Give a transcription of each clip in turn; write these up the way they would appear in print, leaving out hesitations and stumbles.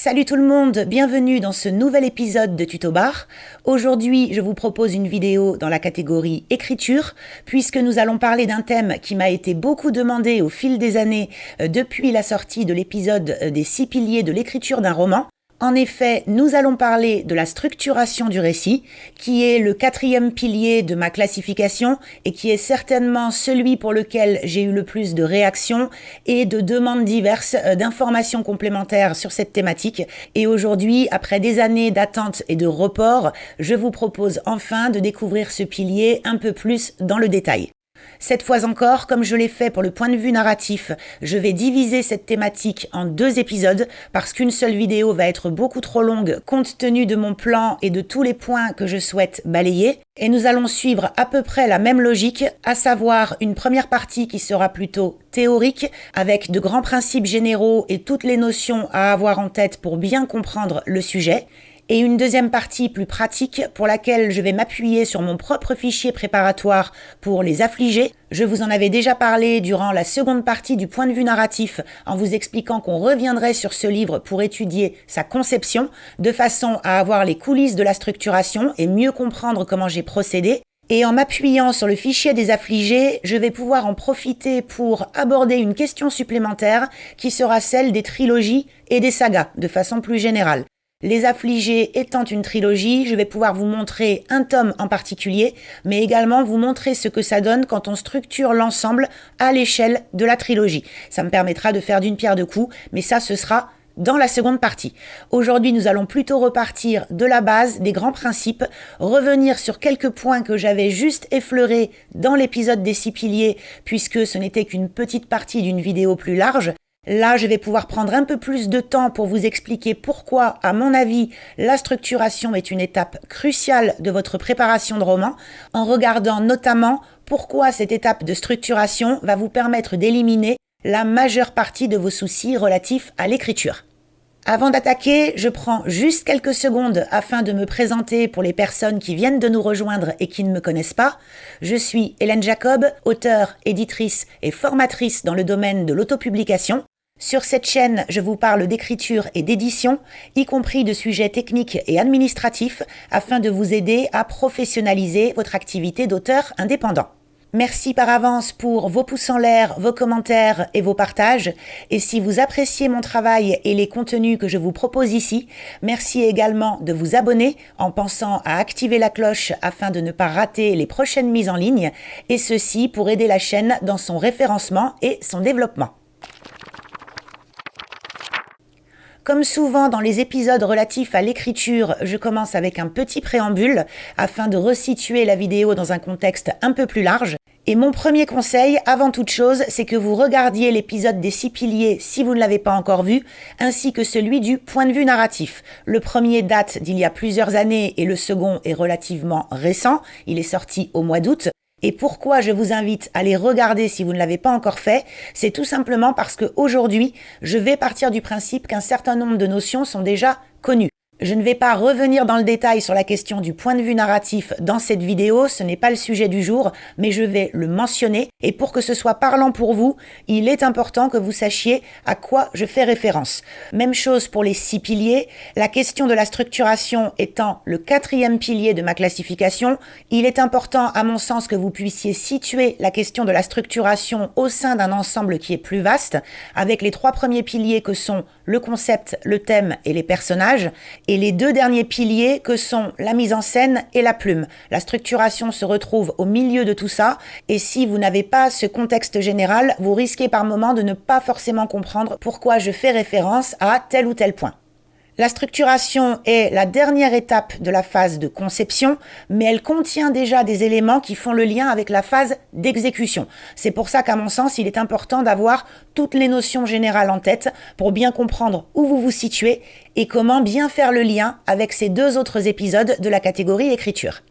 Salut tout le monde, bienvenue dans ce nouvel épisode de Tuto Bar. Aujourd'hui, je vous propose une vidéo dans la catégorie écriture, puisque nous allons parler d'un thème qui m'a été beaucoup demandé au fil des années depuis la sortie de l'épisode des 6 piliers de l'écriture d'un roman. En effet, nous allons parler de la structuration du récit, qui est le 4e pilier de ma classification et qui est certainement celui pour lequel j'ai eu le plus de réactions et de demandes diverses d'informations complémentaires sur cette thématique. Et aujourd'hui, après des années d'attente et de report, je vous propose enfin de découvrir ce pilier un peu plus dans le détail. Cette fois encore, comme je l'ai fait pour le point de vue narratif, je vais diviser cette thématique en 2 épisodes parce qu'une seule vidéo va être beaucoup trop longue compte tenu de mon plan et de tous les points que je souhaite balayer. Et nous allons suivre à peu près la même logique, à savoir une première partie qui sera plutôt théorique, avec de grands principes généraux et toutes les notions à avoir en tête pour bien comprendre le sujet. Et une deuxième partie plus pratique pour laquelle je vais m'appuyer sur mon propre fichier préparatoire pour les affligés. Je vous en avais déjà parlé durant la seconde partie du point de vue narratif en vous expliquant qu'on reviendrait sur ce livre pour étudier sa conception, de façon à avoir les coulisses de la structuration et mieux comprendre comment j'ai procédé. Et en m'appuyant sur le fichier des affligés, je vais pouvoir en profiter pour aborder une question supplémentaire qui sera celle des trilogies et des sagas de façon plus générale. Les affligés étant une trilogie, je vais pouvoir vous montrer un tome en particulier, mais également vous montrer ce que ça donne quand on structure l'ensemble à l'échelle de la trilogie. Ça me permettra de faire d'une pierre deux coups, mais ça ce sera dans la seconde partie. Aujourd'hui, nous allons plutôt repartir de la base, des grands principes, revenir sur quelques points que j'avais juste effleurés dans l'épisode des 6 piliers, puisque ce n'était qu'une petite partie d'une vidéo plus large. Là, je vais pouvoir prendre un peu plus de temps pour vous expliquer pourquoi, à mon avis, la structuration est une étape cruciale de votre préparation de roman, en regardant notamment pourquoi cette étape de structuration va vous permettre d'éliminer la majeure partie de vos soucis relatifs à l'écriture. Avant d'attaquer, je prends juste quelques secondes afin de me présenter pour les personnes qui viennent de nous rejoindre et qui ne me connaissent pas. Je suis Hélène Jacob, auteure, éditrice et formatrice dans le domaine de l'autopublication. Sur cette chaîne, je vous parle d'écriture et d'édition, y compris de sujets techniques et administratifs, afin de vous aider à professionnaliser votre activité d'auteur indépendant. Merci par avance pour vos pouces en l'air, vos commentaires et vos partages. Et si vous appréciez mon travail et les contenus que je vous propose ici, merci également de vous abonner en pensant à activer la cloche afin de ne pas rater les prochaines mises en ligne, et ceci pour aider la chaîne dans son référencement et son développement. Comme souvent dans les épisodes relatifs à l'écriture, je commence avec un petit préambule afin de resituer la vidéo dans un contexte un peu plus large. Et mon premier conseil, avant toute chose, c'est que vous regardiez l'épisode des 6 piliers si vous ne l'avez pas encore vu, ainsi que celui du point de vue narratif. Le premier date d'il y a plusieurs années et le second est relativement récent, il est sorti au mois d'août. Et pourquoi je vous invite à les regarder si vous ne l'avez pas encore fait, c'est tout simplement parce qu'aujourd'hui, je vais partir du principe qu'un certain nombre de notions sont déjà connues. Je ne vais pas revenir dans le détail sur la question du point de vue narratif dans cette vidéo, ce n'est pas le sujet du jour, mais je vais le mentionner. Et pour que ce soit parlant pour vous, il est important que vous sachiez à quoi je fais référence. Même chose pour les 6 piliers, la question de la structuration étant le 4e pilier de ma classification, il est important à mon sens que vous puissiez situer la question de la structuration au sein d'un ensemble qui est plus vaste, avec les 3 premiers piliers que sont le concept, le thème et les personnages, et les 2 derniers piliers que sont la mise en scène et la plume. La structuration se retrouve au milieu de tout ça, et si vous n'avez pas ce contexte général, vous risquez par moments de ne pas forcément comprendre pourquoi je fais référence à tel ou tel point. La structuration est la dernière étape de la phase de conception, mais elle contient déjà des éléments qui font le lien avec la phase d'exécution. C'est pour ça qu'à mon sens, il est important d'avoir toutes les notions générales en tête pour bien comprendre où vous vous situez et comment bien faire le lien avec ces 2 autres épisodes de la catégorie écriture.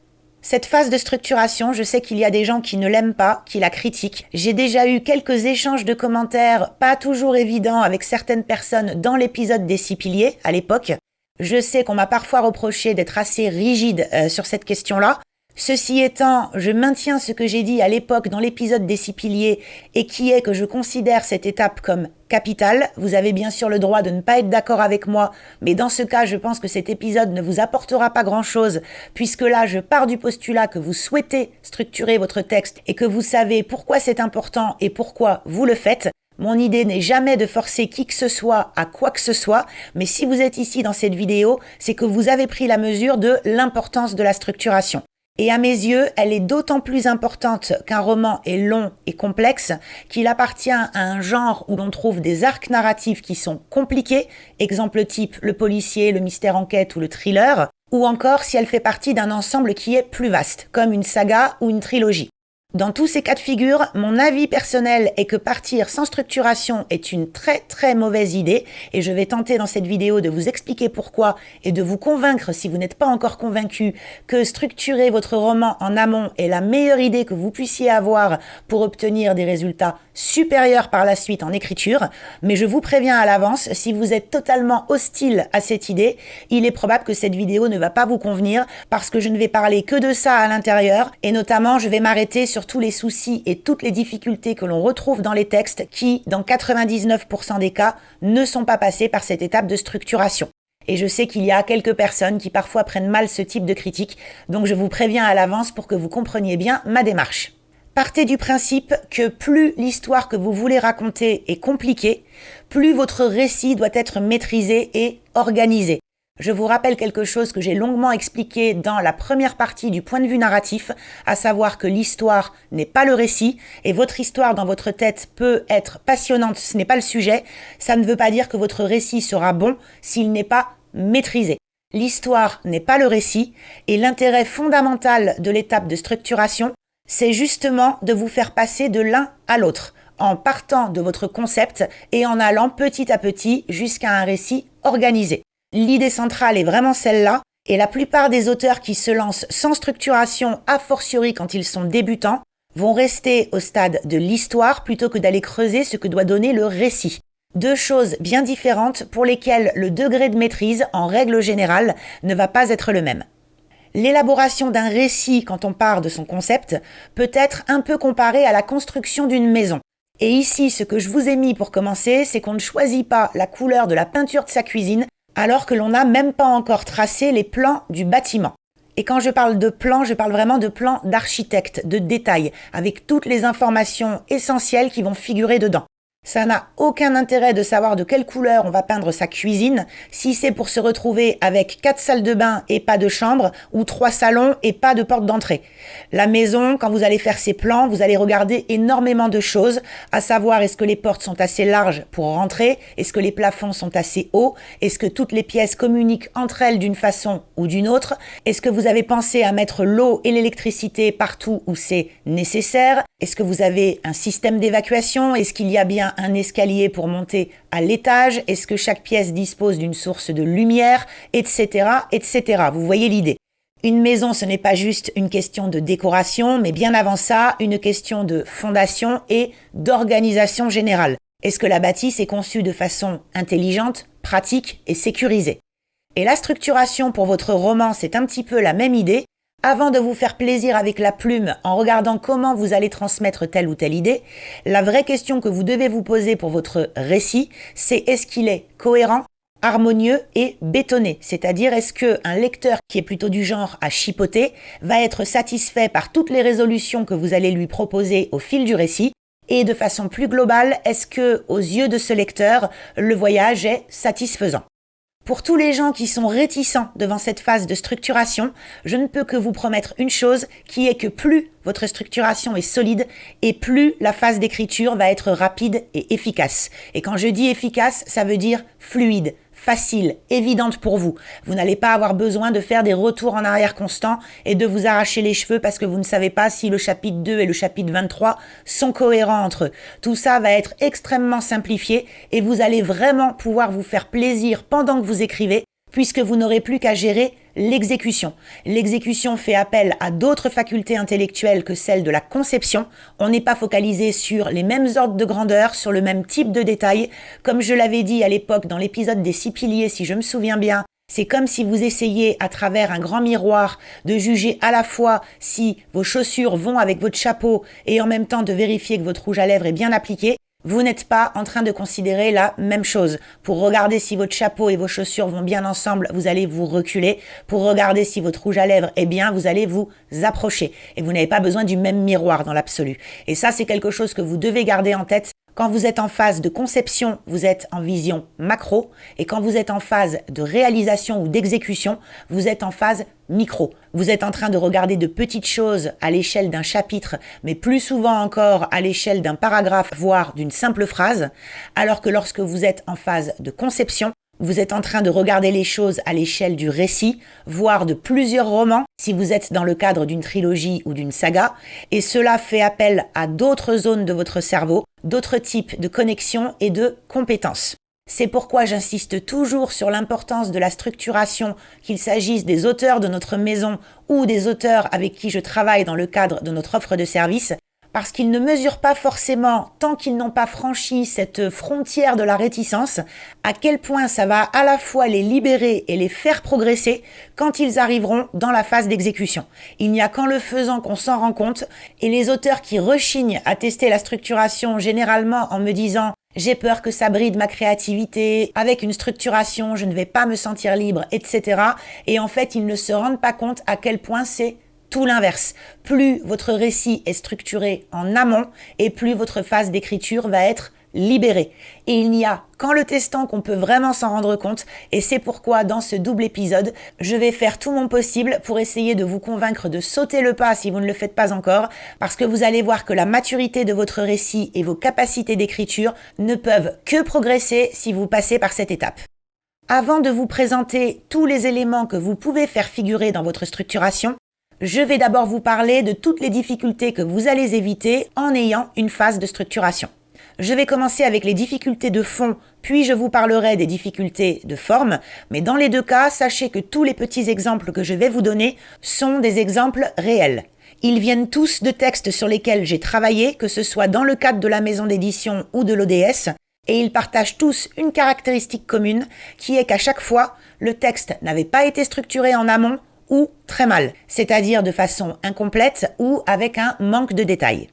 Cette phase de structuration, je sais qu'il y a des gens qui ne l'aiment pas, qui la critiquent. J'ai déjà eu quelques échanges de commentaires pas toujours évidents avec certaines personnes dans l'épisode des 6 piliers à l'époque. Je sais qu'on m'a parfois reproché d'être assez rigide sur cette question-là. Ceci étant, je maintiens ce que j'ai dit à l'époque dans l'épisode des 6 piliers et qui est que je considère cette étape comme capitale. Vous avez bien sûr le droit de ne pas être d'accord avec moi, mais dans ce cas, je pense que cet épisode ne vous apportera pas grand-chose puisque là, je pars du postulat que vous souhaitez structurer votre texte et que vous savez pourquoi c'est important et pourquoi vous le faites. Mon idée n'est jamais de forcer qui que ce soit à quoi que ce soit, mais si vous êtes ici dans cette vidéo, c'est que vous avez pris la mesure de l'importance de la structuration. Et à mes yeux, elle est d'autant plus importante qu'un roman est long et complexe qu'il appartient à un genre où l'on trouve des arcs narratifs qui sont compliqués, exemple type le policier, le mystère enquête ou le thriller, ou encore si elle fait partie d'un ensemble qui est plus vaste, comme une saga ou une trilogie. Dans tous ces cas de figure, mon avis personnel est que partir sans structuration est une très mauvaise idée et je vais tenter dans cette vidéo de vous expliquer pourquoi et de vous convaincre, si vous n'êtes pas encore convaincu, que structurer votre roman en amont est la meilleure idée que vous puissiez avoir pour obtenir des résultats supérieurs par la suite en écriture. Mais je vous préviens à l'avance, si vous êtes totalement hostile à cette idée, il est probable que cette vidéo ne va pas vous convenir parce que je ne vais parler que de ça à l'intérieur et notamment je vais m'arrêter sur tous les soucis et toutes les difficultés que l'on retrouve dans les textes qui, dans 99% des cas, ne sont pas passés par cette étape de structuration. Et je sais qu'il y a quelques personnes qui parfois prennent mal ce type de critique, donc je vous préviens à l'avance pour que vous compreniez bien ma démarche. Partez du principe que plus l'histoire que vous voulez raconter est compliquée, plus votre récit doit être maîtrisé et organisé. Je vous rappelle quelque chose que j'ai longuement expliqué dans la première partie du point de vue narratif, à savoir que l'histoire n'est pas le récit, et votre histoire dans votre tête peut être passionnante, ce n'est pas le sujet, ça ne veut pas dire que votre récit sera bon s'il n'est pas maîtrisé. L'histoire n'est pas le récit, et l'intérêt fondamental de l'étape de structuration, c'est justement de vous faire passer de l'un à l'autre, en partant de votre concept et en allant petit à petit jusqu'à un récit organisé. L'idée centrale est vraiment celle-là, et la plupart des auteurs qui se lancent sans structuration, a fortiori quand ils sont débutants, vont rester au stade de l'histoire plutôt que d'aller creuser ce que doit donner le récit. Deux choses bien différentes pour lesquelles le degré de maîtrise, en règle générale, ne va pas être le même. L'élaboration d'un récit quand on part de son concept peut être un peu comparée à la construction d'une maison. Et ici, ce que je vous ai mis pour commencer, c'est qu'on ne choisit pas la couleur de la peinture de sa cuisine alors que l'on n'a même pas encore tracé les plans du bâtiment. Et quand je parle de plans, je parle vraiment de plans d'architecte, de détails, avec toutes les informations essentielles qui vont figurer dedans. Ça n'a aucun intérêt de savoir de quelle couleur on va peindre sa cuisine si c'est pour se retrouver avec 4 salles de bain et pas de chambre ou 3 salons et pas de porte d'entrée. La maison, quand vous allez faire ces plans, vous allez regarder énormément de choses, à savoir est-ce que les portes sont assez larges pour rentrer, est-ce que les plafonds sont assez hauts, est-ce que toutes les pièces communiquent entre elles d'une façon ou d'une autre, est-ce que vous avez pensé à mettre l'eau et l'électricité partout où c'est nécessaire, est-ce que vous avez un système d'évacuation, est-ce qu'il y a bien un escalier pour monter à l'étage, est-ce que chaque pièce dispose d'une source de lumière, etc., etc. Vous voyez l'idée. Une maison, ce n'est pas juste une question de décoration, mais bien avant ça, une question de fondation et d'organisation générale. Est-ce que la bâtisse est conçue de façon intelligente, pratique et sécurisée? Et la structuration pour votre roman, c'est un petit peu la même idée. Avant de vous faire plaisir avec la plume en regardant comment vous allez transmettre telle ou telle idée, la vraie question que vous devez vous poser pour votre récit, c'est est-ce qu'il est cohérent, harmonieux et bétonné? C'est-à-dire est-ce qu'un lecteur qui est plutôt du genre à chipoter va être satisfait par toutes les résolutions que vous allez lui proposer au fil du récit? Et de façon plus globale, est-ce que, aux yeux de ce lecteur, le voyage est satisfaisant? Pour tous les gens qui sont réticents devant cette phase de structuration, je ne peux que vous promettre une chose, qui est que plus votre structuration est solide et plus la phase d'écriture va être rapide et efficace. Et quand je dis efficace, ça veut dire fluide, facile, évidente pour vous. Vous n'allez pas avoir besoin de faire des retours en arrière constants et de vous arracher les cheveux parce que vous ne savez pas si le chapitre 2 et le chapitre 23 sont cohérents entre eux. Tout ça va être extrêmement simplifié et vous allez vraiment pouvoir vous faire plaisir pendant que vous écrivez puisque vous n'aurez plus qu'à gérer l'exécution. L'exécution fait appel à d'autres facultés intellectuelles que celles de la conception. On n'est pas focalisé sur les mêmes ordres de grandeur, sur le même type de détails. Comme je l'avais dit à l'époque dans l'épisode des 6 piliers, si je me souviens bien, C'est comme si vous essayiez à travers un grand miroir de juger à la fois si vos chaussures vont avec votre chapeau et en même temps de vérifier que votre rouge à lèvres est bien appliqué. Vous n'êtes pas en train de considérer la même chose. Pour regarder si votre chapeau et vos chaussures vont bien ensemble, vous allez vous reculer. Pour regarder si votre rouge à lèvres est bien, vous allez vous approcher. Et vous n'avez pas besoin du même miroir dans l'absolu. Et ça, c'est quelque chose que vous devez garder en tête. Quand vous êtes en phase de conception, vous êtes en vision macro. Et quand vous êtes en phase de réalisation ou d'exécution, vous êtes en phase micro. Vous êtes en train de regarder de petites choses à l'échelle d'un chapitre, mais plus souvent encore à l'échelle d'un paragraphe, voire d'une simple phrase, alors que lorsque vous êtes en phase de conception, vous êtes en train de regarder les choses à l'échelle du récit, voire de plusieurs romans, si vous êtes dans le cadre d'une trilogie ou d'une saga, et cela fait appel à d'autres zones de votre cerveau, d'autres types de connexions et de compétences. C'est pourquoi j'insiste toujours sur l'importance de la structuration, qu'il s'agisse des auteurs de notre maison ou des auteurs avec qui je travaille dans le cadre de notre offre de service, parce qu'ils ne mesurent pas forcément, tant qu'ils n'ont pas franchi cette frontière de la réticence, à quel point ça va à la fois les libérer et les faire progresser quand ils arriveront dans la phase d'exécution. Il n'y a qu'en le faisant qu'on s'en rend compte, et les auteurs qui rechignent à tester la structuration généralement en me disant « j'ai peur que ça bride ma créativité, avec une structuration, je ne vais pas me sentir libre, etc. » Et en fait, ils ne se rendent pas compte à quel point c'est tout l'inverse. Plus votre récit est structuré en amont et plus votre phase d'écriture va être libérée. Et il n'y a qu'en le testant qu'on peut vraiment s'en rendre compte, et c'est pourquoi dans ce double épisode, je vais faire tout mon possible pour essayer de vous convaincre de sauter le pas si vous ne le faites pas encore, parce que vous allez voir que la maturité de votre récit et vos capacités d'écriture ne peuvent que progresser si vous passez par cette étape. Avant de vous présenter tous les éléments que vous pouvez faire figurer dans votre structuration, je vais d'abord vous parler de toutes les difficultés que vous allez éviter en ayant une phase de structuration. Je vais commencer avec les difficultés de fond, puis je vous parlerai des difficultés de forme, mais dans les deux cas, sachez que tous les petits exemples que je vais vous donner sont des exemples réels. Ils viennent tous de textes sur lesquels j'ai travaillé, que ce soit dans le cadre de la maison d'édition ou de l'ODS, et ils partagent tous une caractéristique commune, qui est qu'à chaque fois, le texte n'avait pas été structuré en amont, ou très mal, c'est-à-dire de façon incomplète ou avec un manque de détails.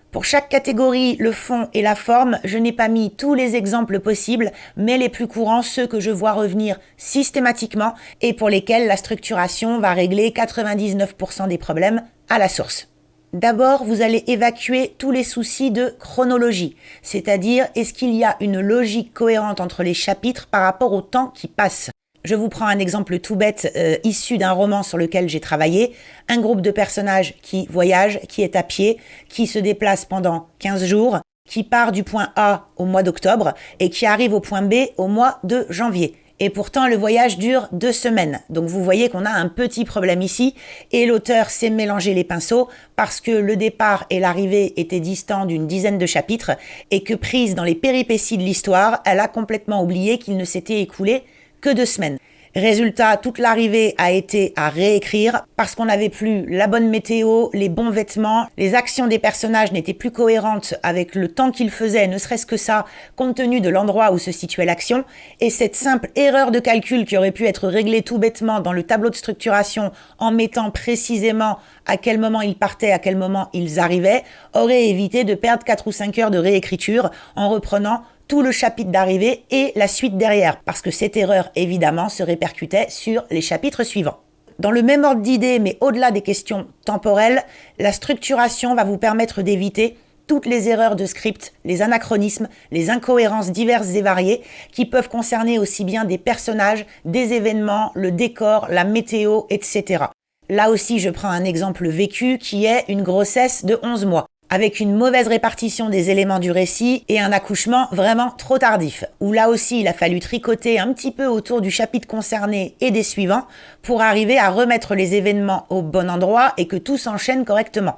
Pour chaque catégorie, le fond et la forme, je n'ai pas mis tous les exemples possibles, mais les plus courants, ceux que je vois revenir systématiquement et pour lesquels la structuration va régler 99% des problèmes à la source. D'abord, vous allez évacuer tous les soucis de chronologie, c'est-à-dire est-ce qu'il y a une logique cohérente entre les chapitres par rapport au temps qui passe. Je vous prends un exemple tout bête issu d'un roman sur lequel j'ai travaillé. Un groupe de personnages qui voyage, qui est à pied, qui se déplace pendant 15 jours, qui part du point A au mois d'octobre et qui arrive au point B au mois de janvier. Et pourtant, le voyage dure 2 semaines. Donc vous voyez qu'on a un petit problème ici. Et l'auteur s'est mélangé les pinceaux parce que le départ et l'arrivée étaient distants d'une dizaine de chapitres et que prise dans les péripéties de l'histoire, elle a complètement oublié qu'il ne s'était écoulé que 2 semaines. Résultat, toute l'arrivée a été à réécrire parce qu'on n'avait plus la bonne météo, les bons vêtements, les actions des personnages n'étaient plus cohérentes avec le temps qu'ils faisaient, ne serait-ce que ça, compte tenu de l'endroit où se situait l'action. Et cette simple erreur de calcul qui aurait pu être réglée tout bêtement dans le tableau de structuration en mettant précisément à quel moment ils partaient, à quel moment ils arrivaient, aurait évité de perdre 4 ou 5 heures de réécriture en reprenant tout le chapitre d'arrivée et la suite derrière, parce que cette erreur, évidemment, se répercutait sur les chapitres suivants. Dans le même ordre d'idées, mais au-delà des questions temporelles, la structuration va vous permettre d'éviter toutes les erreurs de script, les anachronismes, les incohérences diverses et variées qui peuvent concerner aussi bien des personnages, des événements, le décor, la météo, etc. Là aussi, je prends un exemple vécu qui est une grossesse de 11 mois. Avec une mauvaise répartition des éléments du récit et un accouchement vraiment trop tardif, où là aussi il a fallu tricoter un petit peu autour du chapitre concerné et des suivants pour arriver à remettre les événements au bon endroit et que tout s'enchaîne correctement.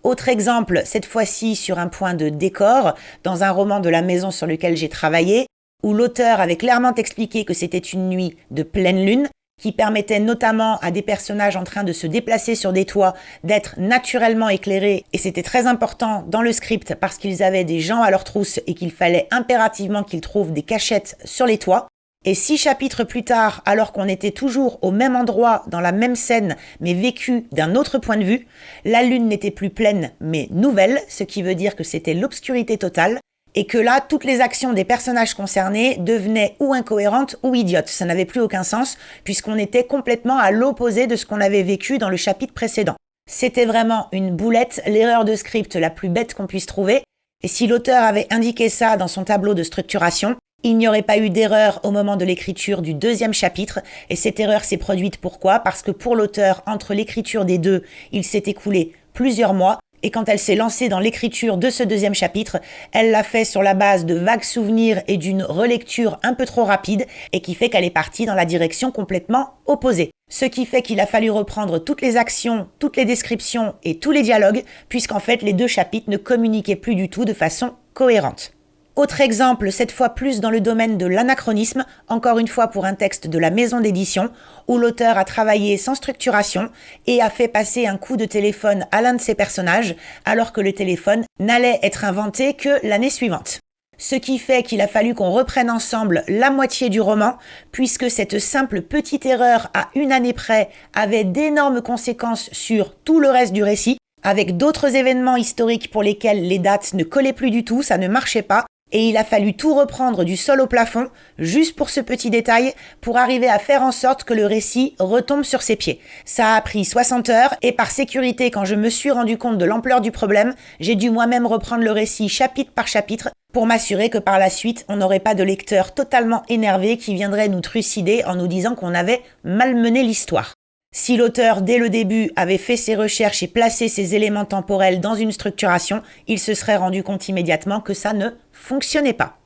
Autre exemple, cette fois-ci sur un point de décor, dans un roman de la maison sur lequel j'ai travaillé, où l'auteur avait clairement expliqué que c'était une nuit de pleine lune, qui permettait notamment à des personnages en train de se déplacer sur des toits d'être naturellement éclairés. Et c'était très important dans le script parce qu'ils avaient des gens à leur trousse et qu'il fallait impérativement qu'ils trouvent des cachettes sur les toits. Et 6 chapitres plus tard, alors qu'on était toujours au même endroit, dans la même scène, mais vécue d'un autre point de vue, la lune n'était plus pleine, mais nouvelle, ce qui veut dire que c'était l'obscurité totale, et que là, toutes les actions des personnages concernés devenaient ou incohérentes ou idiotes. Ça n'avait plus aucun sens, puisqu'on était complètement à l'opposé de ce qu'on avait vécu dans le chapitre précédent. C'était vraiment une boulette, l'erreur de script la plus bête qu'on puisse trouver, et si l'auteur avait indiqué ça dans son tableau de structuration, il n'y aurait pas eu d'erreur au moment de l'écriture du 2e chapitre, et cette erreur s'est produite pourquoi? Parce que pour l'auteur, entre l'écriture des deux, il s'est écoulé plusieurs mois, et quand elle s'est lancée dans l'écriture de ce 2e chapitre, elle l'a fait sur la base de vagues souvenirs et d'une relecture un peu trop rapide, et qui fait qu'elle est partie dans la direction complètement opposée. Ce qui fait qu'il a fallu reprendre toutes les actions, toutes les descriptions et tous les dialogues, puisqu'en fait les 2 chapitres ne communiquaient plus du tout de façon cohérente. Autre exemple, cette fois plus dans le domaine de l'anachronisme, encore une fois pour un texte de la maison d'édition, où l'auteur a travaillé sans structuration et a fait passer un coup de téléphone à l'un de ses personnages, alors que le téléphone n'allait être inventé que l'année suivante. Ce qui fait qu'il a fallu qu'on reprenne ensemble la moitié du roman, puisque cette simple petite erreur à 1 année près avait d'énormes conséquences sur tout le reste du récit, avec d'autres événements historiques pour lesquels les dates ne collaient plus du tout, ça ne marchait pas, et il a fallu tout reprendre du sol au plafond, juste pour ce petit détail, pour arriver à faire en sorte que le récit retombe sur ses pieds. Ça a pris 60 heures, et par sécurité, quand je me suis rendu compte de l'ampleur du problème, j'ai dû moi-même reprendre le récit chapitre par chapitre, pour m'assurer que par la suite, on n'aurait pas de lecteur totalement énervé qui viendrait nous trucider en nous disant qu'on avait malmené l'histoire. Si l'auteur, dès le début, avait fait ses recherches et placé ses éléments temporels dans une structuration, il se serait rendu compte immédiatement que ça ne fonctionnait pas.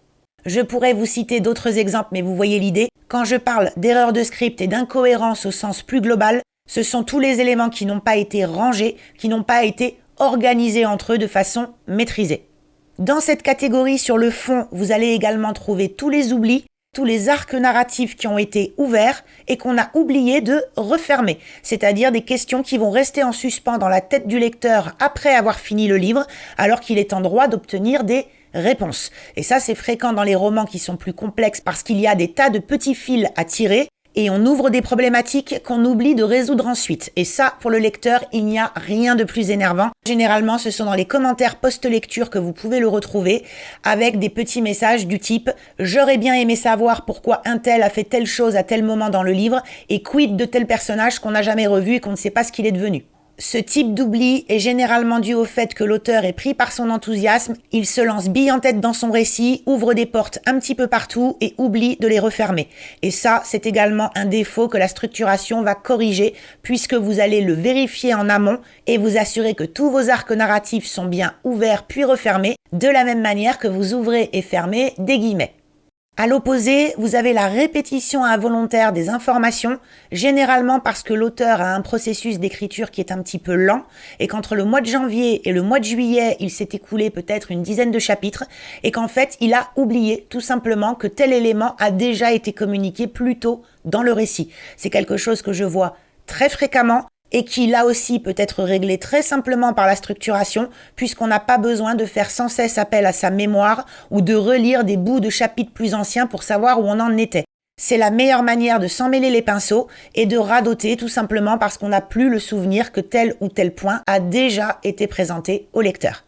Je pourrais vous citer d'autres exemples, mais vous voyez l'idée. Quand je parle d'erreur de script et d'incohérence au sens plus global, ce sont tous les éléments qui n'ont pas été rangés, qui n'ont pas été organisés entre eux de façon maîtrisée. Dans cette catégorie sur le fond, vous allez également trouver tous les oublis, tous les arcs narratifs qui ont été ouverts et qu'on a oublié de refermer, c'est-à-dire des questions qui vont rester en suspens dans la tête du lecteur après avoir fini le livre, alors qu'il est en droit d'obtenir des réponses. Et ça, c'est fréquent dans les romans qui sont plus complexes parce qu'il y a des tas de petits fils à tirer et on ouvre des problématiques qu'on oublie de résoudre ensuite. Et ça, pour le lecteur, il n'y a rien de plus énervant. Généralement, ce sont dans les commentaires post-lecture que vous pouvez le retrouver, avec des petits messages du type « J'aurais bien aimé savoir pourquoi un tel a fait telle chose à tel moment dans le livre, et quid de tel personnage qu'on n'a jamais revu et qu'on ne sait pas ce qu'il est devenu ». Ce type d'oubli est généralement dû au fait que l'auteur est pris par son enthousiasme, il se lance bille en tête dans son récit, ouvre des portes un petit peu partout et oublie de les refermer. Et ça, c'est également un défaut que la structuration va corriger puisque vous allez le vérifier en amont et vous assurer que tous vos arcs narratifs sont bien ouverts puis refermés, de la même manière que vous ouvrez et fermez des guillemets. À l'opposé, vous avez la répétition involontaire des informations, généralement parce que l'auteur a un processus d'écriture qui est un petit peu lent et qu'entre le mois de janvier et le mois de juillet, il s'est écoulé peut-être une dizaine de chapitres et qu'en fait, il a oublié tout simplement que tel élément a déjà été communiqué plus tôt dans le récit. C'est quelque chose que je vois très fréquemment et qui là aussi peut être réglé très simplement par la structuration, puisqu'on n'a pas besoin de faire sans cesse appel à sa mémoire ou de relire des bouts de chapitres plus anciens pour savoir où on en était. C'est la meilleure manière de s'en mêler les pinceaux et de radoter tout simplement parce qu'on n'a plus le souvenir que tel ou tel point a déjà été présenté au lecteur.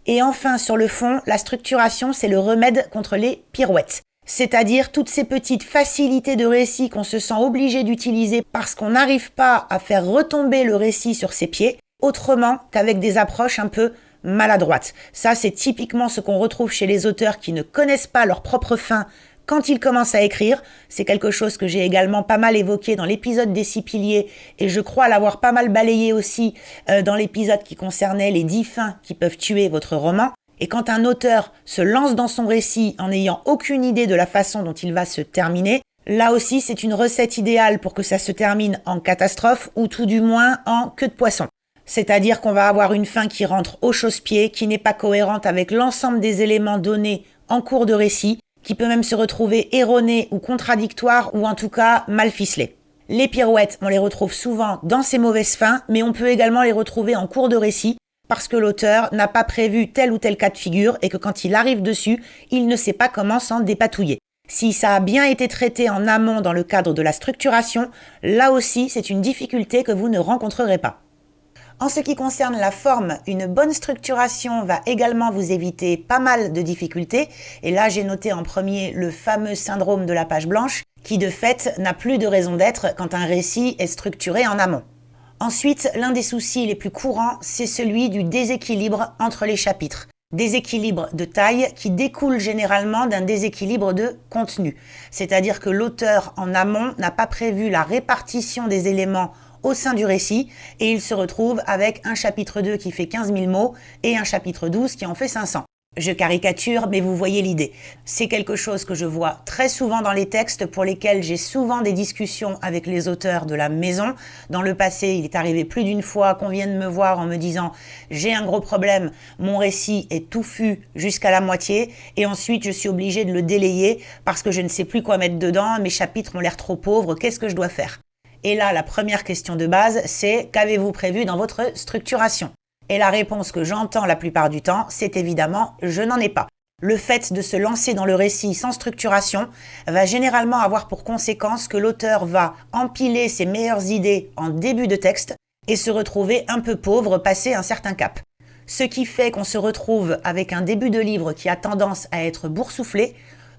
Et enfin, sur le fond, la structuration, c'est le remède contre les pirouettes. C'est-à-dire toutes ces petites facilités de récit qu'on se sent obligé d'utiliser parce qu'on n'arrive pas à faire retomber le récit sur ses pieds, autrement qu'avec des approches un peu maladroites. Ça, c'est typiquement ce qu'on retrouve chez les auteurs qui ne connaissent pas leur propre fin quand ils commencent à écrire. C'est quelque chose que j'ai également pas mal évoqué dans l'épisode des 6 piliers et je crois l'avoir pas mal balayé aussi dans l'épisode qui concernait les 10 fins qui peuvent tuer votre roman. Et quand un auteur se lance dans son récit en n'ayant aucune idée de la façon dont il va se terminer, là aussi c'est une recette idéale pour que ça se termine en catastrophe ou tout du moins en queue de poisson. C'est-à-dire qu'on va avoir une fin qui rentre au chausse-pied, qui n'est pas cohérente avec l'ensemble des éléments donnés en cours de récit, qui peut même se retrouver erronée ou contradictoire ou en tout cas mal ficelée. Les pirouettes, on les retrouve souvent dans ces mauvaises fins, mais on peut également les retrouver en cours de récit, parce que l'auteur n'a pas prévu tel ou tel cas de figure et que quand il arrive dessus, il ne sait pas comment s'en dépatouiller. Si ça a bien été traité en amont dans le cadre de la structuration, là aussi c'est une difficulté que vous ne rencontrerez pas. En ce qui concerne la forme, une bonne structuration va également vous éviter pas mal de difficultés. Et là, j'ai noté en premier le fameux syndrome de la page blanche, qui de fait n'a plus de raison d'être quand un récit est structuré en amont. Ensuite, l'un des soucis les plus courants, c'est celui du déséquilibre entre les chapitres. Déséquilibre de taille qui découle généralement d'un déséquilibre de contenu. C'est-à-dire que l'auteur en amont n'a pas prévu la répartition des éléments au sein du récit et il se retrouve avec un chapitre 2 qui fait 15 000 mots et un chapitre 12 qui en fait 500. Je caricature, mais vous voyez l'idée. C'est quelque chose que je vois très souvent dans les textes pour lesquels j'ai souvent des discussions avec les auteurs de la maison. Dans le passé, il est arrivé plus d'une fois qu'on vienne me voir en me disant « j'ai un gros problème, mon récit est touffu jusqu'à la moitié et ensuite je suis obligée de le délayer parce que je ne sais plus quoi mettre dedans, mes chapitres ont l'air trop pauvres, qu'est-ce que je dois faire ?» Et là, la première question de base, c'est « qu'avez-vous prévu dans votre structuration ?» Et la réponse que j'entends la plupart du temps, c'est évidemment « je n'en ai pas ». Le fait de se lancer dans le récit sans structuration va généralement avoir pour conséquence que l'auteur va empiler ses meilleures idées en début de texte et se retrouver un peu pauvre passé un certain cap. Ce qui fait qu'on se retrouve avec un début de livre qui a tendance à être boursouflé,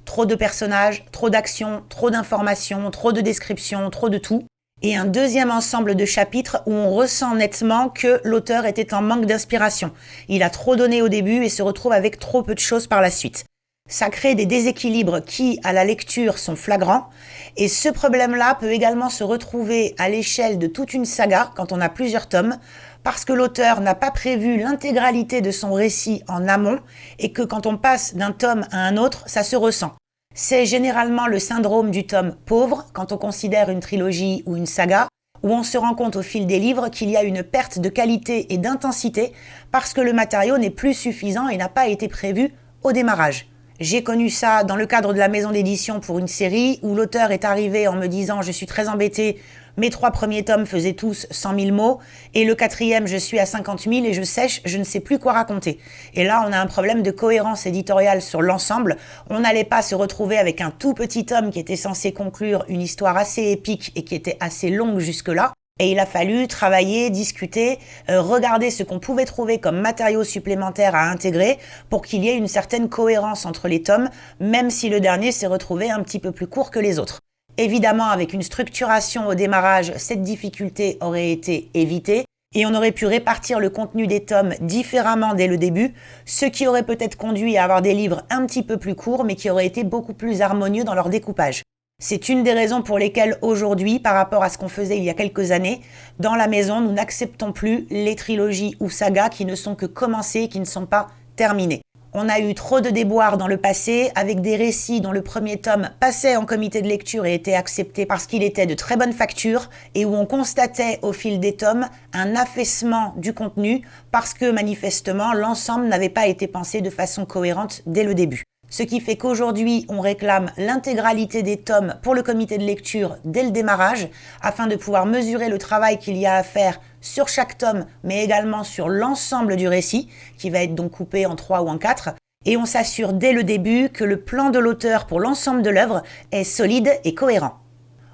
trop de personnages, trop d'actions, trop d'informations, trop de descriptions, trop de tout. Et un deuxième ensemble de chapitres où on ressent nettement que l'auteur était en manque d'inspiration. Il a trop donné au début et se retrouve avec trop peu de choses par la suite. Ça crée des déséquilibres qui, à la lecture, sont flagrants. Et ce problème-là peut également se retrouver à l'échelle de toute une saga, quand on a plusieurs tomes, parce que l'auteur n'a pas prévu l'intégralité de son récit en amont et que quand on passe d'un tome à un autre, ça se ressent. C'est généralement le syndrome du tome pauvre quand on considère une trilogie ou une saga, où on se rend compte au fil des livres qu'il y a une perte de qualité et d'intensité parce que le matériau n'est plus suffisant et n'a pas été prévu au démarrage. J'ai connu ça dans le cadre de la maison d'édition pour une série où l'auteur est arrivé en me disant « je suis très embêté, mes 3 premiers tomes faisaient tous 100 000 mots et le 4e je suis à 50 000 et je sèche, je ne sais plus quoi raconter ». Et là on a un problème de cohérence éditoriale sur l'ensemble. On n'allait pas se retrouver avec un tout petit tome qui était censé conclure une histoire assez épique et qui était assez longue jusque-là. Et il a fallu travailler, discuter, regarder ce qu'on pouvait trouver comme matériaux supplémentaires à intégrer pour qu'il y ait une certaine cohérence entre les tomes, même si le dernier s'est retrouvé un petit peu plus court que les autres. Évidemment, avec une structuration au démarrage, cette difficulté aurait été évitée et on aurait pu répartir le contenu des tomes différemment dès le début, ce qui aurait peut-être conduit à avoir des livres un petit peu plus courts mais qui auraient été beaucoup plus harmonieux dans leur découpage. C'est une des raisons pour lesquelles aujourd'hui, par rapport à ce qu'on faisait il y a quelques années, dans la maison, nous n'acceptons plus les trilogies ou sagas qui ne sont que commencées et qui ne sont pas terminées. On a eu trop de déboires dans le passé avec des récits dont le premier tome passait en comité de lecture et était accepté parce qu'il était de très bonne facture et où on constatait au fil des tomes un affaissement du contenu parce que manifestement l'ensemble n'avait pas été pensé de façon cohérente dès le début. Ce qui fait qu'aujourd'hui, on réclame l'intégralité des tomes pour le comité de lecture dès le démarrage, afin de pouvoir mesurer le travail qu'il y a à faire sur chaque tome, mais également sur l'ensemble du récit, qui va être donc coupé en 3 ou en 4. Et on s'assure dès le début que le plan de l'auteur pour l'ensemble de l'œuvre est solide et cohérent.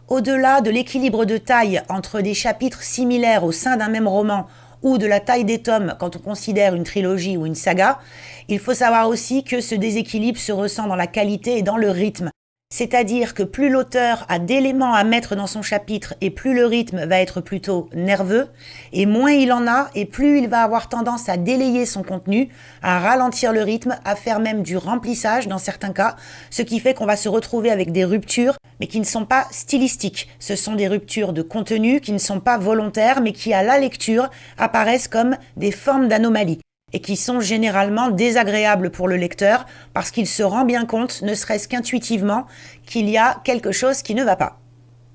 Au-delà de l'équilibre de taille entre des chapitres similaires au sein d'un même roman, ou de la taille des tomes quand on considère une trilogie ou une saga, il faut savoir aussi que ce déséquilibre se ressent dans la qualité et dans le rythme. C'est-à-dire que plus l'auteur a d'éléments à mettre dans son chapitre et plus le rythme va être plutôt nerveux, et moins il en a et plus il va avoir tendance à délayer son contenu, à ralentir le rythme, à faire même du remplissage dans certains cas, ce qui fait qu'on va se retrouver avec des ruptures, mais qui ne sont pas stylistiques. Ce sont des ruptures de contenu qui ne sont pas volontaires, mais qui à la lecture apparaissent comme des formes d'anomalies, et qui sont généralement désagréables pour le lecteur parce qu'il se rend bien compte, ne serait-ce qu'intuitivement, qu'il y a quelque chose qui ne va pas.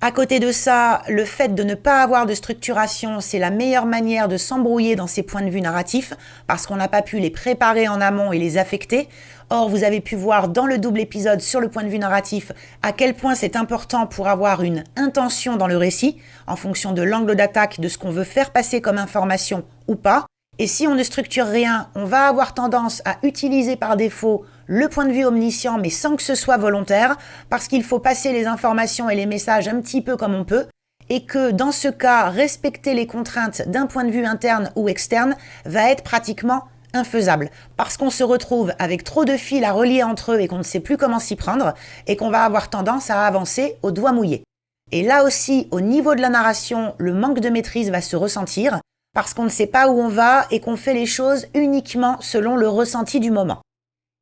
À côté de ça, le fait de ne pas avoir de structuration, c'est la meilleure manière de s'embrouiller dans ses points de vue narratifs parce qu'on n'a pas pu les préparer en amont et les affecter. Or, vous avez pu voir dans le double épisode sur le point de vue narratif à quel point c'est important pour avoir une intention dans le récit en fonction de l'angle d'attaque de ce qu'on veut faire passer comme information ou pas. Et si on ne structure rien, on va avoir tendance à utiliser par défaut le point de vue omniscient, mais sans que ce soit volontaire, parce qu'il faut passer les informations et les messages un petit peu comme on peut, et que dans ce cas, respecter les contraintes d'un point de vue interne ou externe va être pratiquement infaisable, parce qu'on se retrouve avec trop de fils à relier entre eux et qu'on ne sait plus comment s'y prendre, et qu'on va avoir tendance à avancer au doigt mouillé. Et là aussi, au niveau de la narration, le manque de maîtrise va se ressentir, parce qu'on ne sait pas où on va et qu'on fait les choses uniquement selon le ressenti du moment.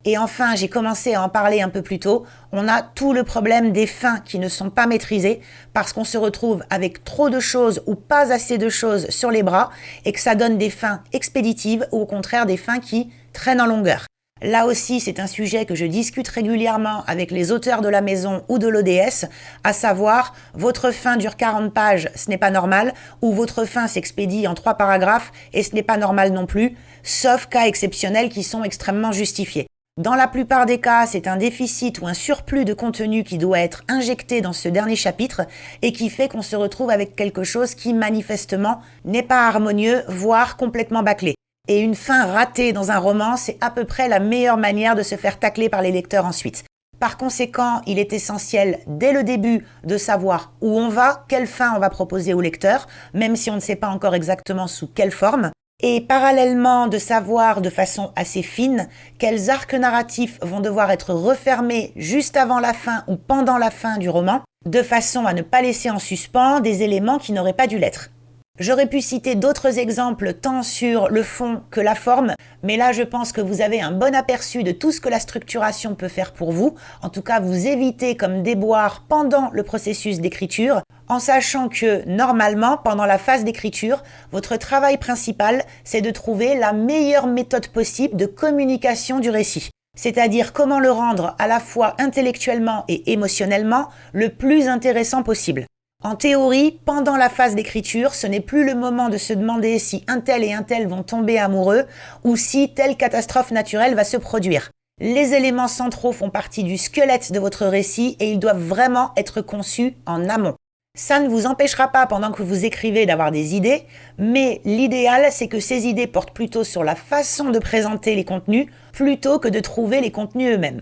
Et enfin, j'ai commencé à en parler un peu plus tôt, on a tout le problème des fins qui ne sont pas maîtrisées parce qu'on se retrouve avec trop de choses ou pas assez de choses sur les bras et que ça donne des fins expéditives ou au contraire des fins qui traînent en longueur. Là aussi, c'est un sujet que je discute régulièrement avec les auteurs de la maison ou de l'ODS, à savoir, votre fin dure 40 pages, ce n'est pas normal, ou votre fin s'expédie en 3 paragraphes et ce n'est pas normal non plus, sauf cas exceptionnels qui sont extrêmement justifiés. Dans la plupart des cas, c'est un déficit ou un surplus de contenu qui doit être injecté dans ce dernier chapitre et qui fait qu'on se retrouve avec quelque chose qui manifestement n'est pas harmonieux, voire complètement bâclé. Et une fin ratée dans un roman, c'est à peu près la meilleure manière de se faire tacler par les lecteurs ensuite. Par conséquent, il est essentiel dès le début de savoir où on va, quelle fin on va proposer au lecteur, même si on ne sait pas encore exactement sous quelle forme. Et parallèlement de savoir de façon assez fine quels arcs narratifs vont devoir être refermés juste avant la fin ou pendant la fin du roman, de façon à ne pas laisser en suspens des éléments qui n'auraient pas dû l'être. J'aurais pu citer d'autres exemples tant sur le fond que la forme, mais là je pense que vous avez un bon aperçu de tout ce que la structuration peut faire pour vous, en tout cas vous évitez comme déboire pendant le processus d'écriture, en sachant que normalement, pendant la phase d'écriture, votre travail principal, c'est de trouver la meilleure méthode possible de communication du récit. C'est-à-dire comment le rendre à la fois intellectuellement et émotionnellement le plus intéressant possible. En théorie, pendant la phase d'écriture, ce n'est plus le moment de se demander si un tel et un tel vont tomber amoureux ou si telle catastrophe naturelle va se produire. Les éléments centraux font partie du squelette de votre récit et ils doivent vraiment être conçus en amont. Ça ne vous empêchera pas pendant que vous écrivez d'avoir des idées, mais l'idéal c'est que ces idées portent plutôt sur la façon de présenter les contenus plutôt que de trouver les contenus eux-mêmes.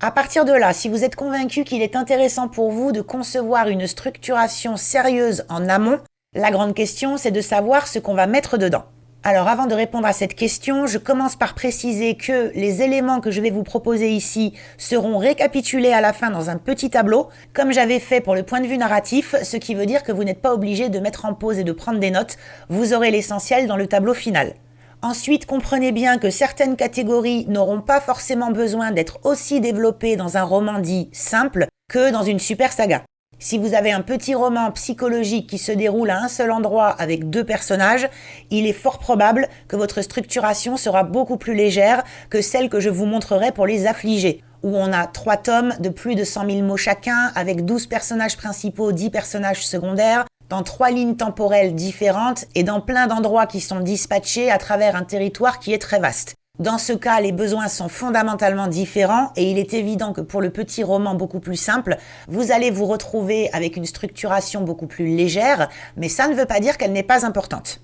À partir de là, si vous êtes convaincu qu'il est intéressant pour vous de concevoir une structuration sérieuse en amont, la grande question c'est de savoir ce qu'on va mettre dedans. Alors avant de répondre à cette question, je commence par préciser que les éléments que je vais vous proposer ici seront récapitulés à la fin dans un petit tableau, comme j'avais fait pour le point de vue narratif, ce qui veut dire que vous n'êtes pas obligé de mettre en pause et de prendre des notes, vous aurez l'essentiel dans le tableau final. Ensuite, comprenez bien que certaines catégories n'auront pas forcément besoin d'être aussi développées dans un roman dit simple que dans une super saga. Si vous avez un petit roman psychologique qui se déroule à un seul endroit avec 2 personnages, il est fort probable que votre structuration sera beaucoup plus légère que celle que je vous montrerai pour Les Affligés, où on a 3 tomes de plus de 100 000 mots chacun, avec 12 personnages principaux, 10 personnages secondaires, dans 3 lignes temporelles différentes et dans plein d'endroits qui sont dispatchés à travers un territoire qui est très vaste. Dans ce cas, les besoins sont fondamentalement différents et il est évident que pour le petit roman beaucoup plus simple, vous allez vous retrouver avec une structuration beaucoup plus légère, mais ça ne veut pas dire qu'elle n'est pas importante.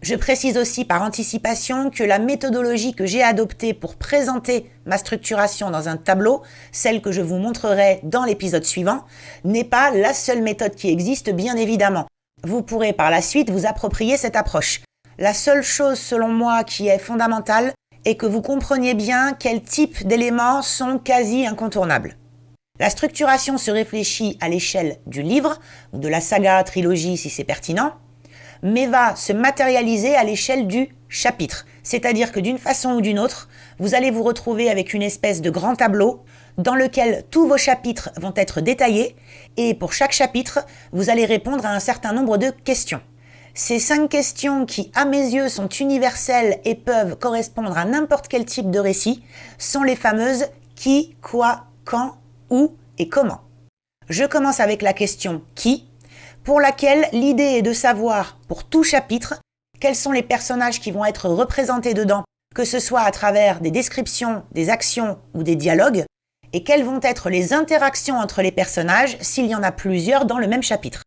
Je précise aussi par anticipation que la méthodologie que j'ai adoptée pour présenter ma structuration dans un tableau, celle que je vous montrerai dans l'épisode suivant, n'est pas la seule méthode qui existe, bien évidemment. Vous pourrez par la suite vous approprier cette approche. La seule chose selon moi qui est fondamentale est que vous compreniez bien quels types d'éléments sont quasi incontournables. La structuration se réfléchit à l'échelle du livre, ou de la saga, trilogie si c'est pertinent, mais va se matérialiser à l'échelle du chapitre. C'est-à-dire que d'une façon ou d'une autre, vous allez vous retrouver avec une espèce de grand tableau dans lequel tous vos chapitres vont être détaillés et pour chaque chapitre, vous allez répondre à un certain nombre de questions. Ces 5 questions qui, à mes yeux, sont universelles et peuvent correspondre à n'importe quel type de récit sont les fameuses qui, quoi, quand, où et comment. Je commence avec la question « qui ?» pour laquelle l'idée est de savoir, pour tout chapitre, quels sont les personnages qui vont être représentés dedans, que ce soit à travers des descriptions, des actions ou des dialogues, et quelles vont être les interactions entre les personnages s'il y en a plusieurs dans le même chapitre.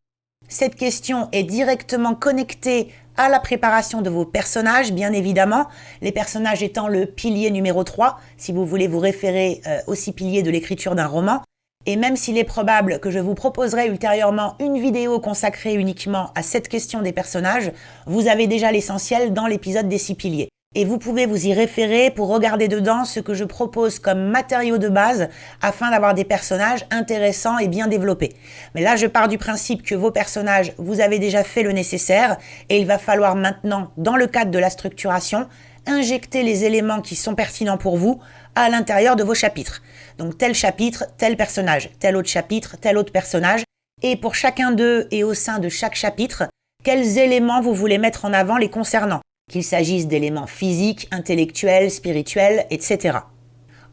Cette question est directement connectée à la préparation de vos personnages, bien évidemment, les personnages étant le pilier numéro 3, si vous voulez vous référer aux 6 piliers de l'écriture d'un roman. Et même s'il est probable que je vous proposerai ultérieurement une vidéo consacrée uniquement à cette question des personnages, vous avez déjà l'essentiel dans l'épisode des 6 piliers. Et vous pouvez vous y référer pour regarder dedans ce que je propose comme matériau de base afin d'avoir des personnages intéressants et bien développés. Mais là, je pars du principe que vos personnages, vous avez déjà fait le nécessaire et il va falloir maintenant, dans le cadre de la structuration, injecter les éléments qui sont pertinents pour vous à l'intérieur de vos chapitres. Donc tel chapitre, tel personnage, tel autre chapitre, tel autre personnage. Et pour chacun d'eux et au sein de chaque chapitre, quels éléments vous voulez mettre en avant les concernant, qu'il s'agisse d'éléments physiques, intellectuels, spirituels, etc.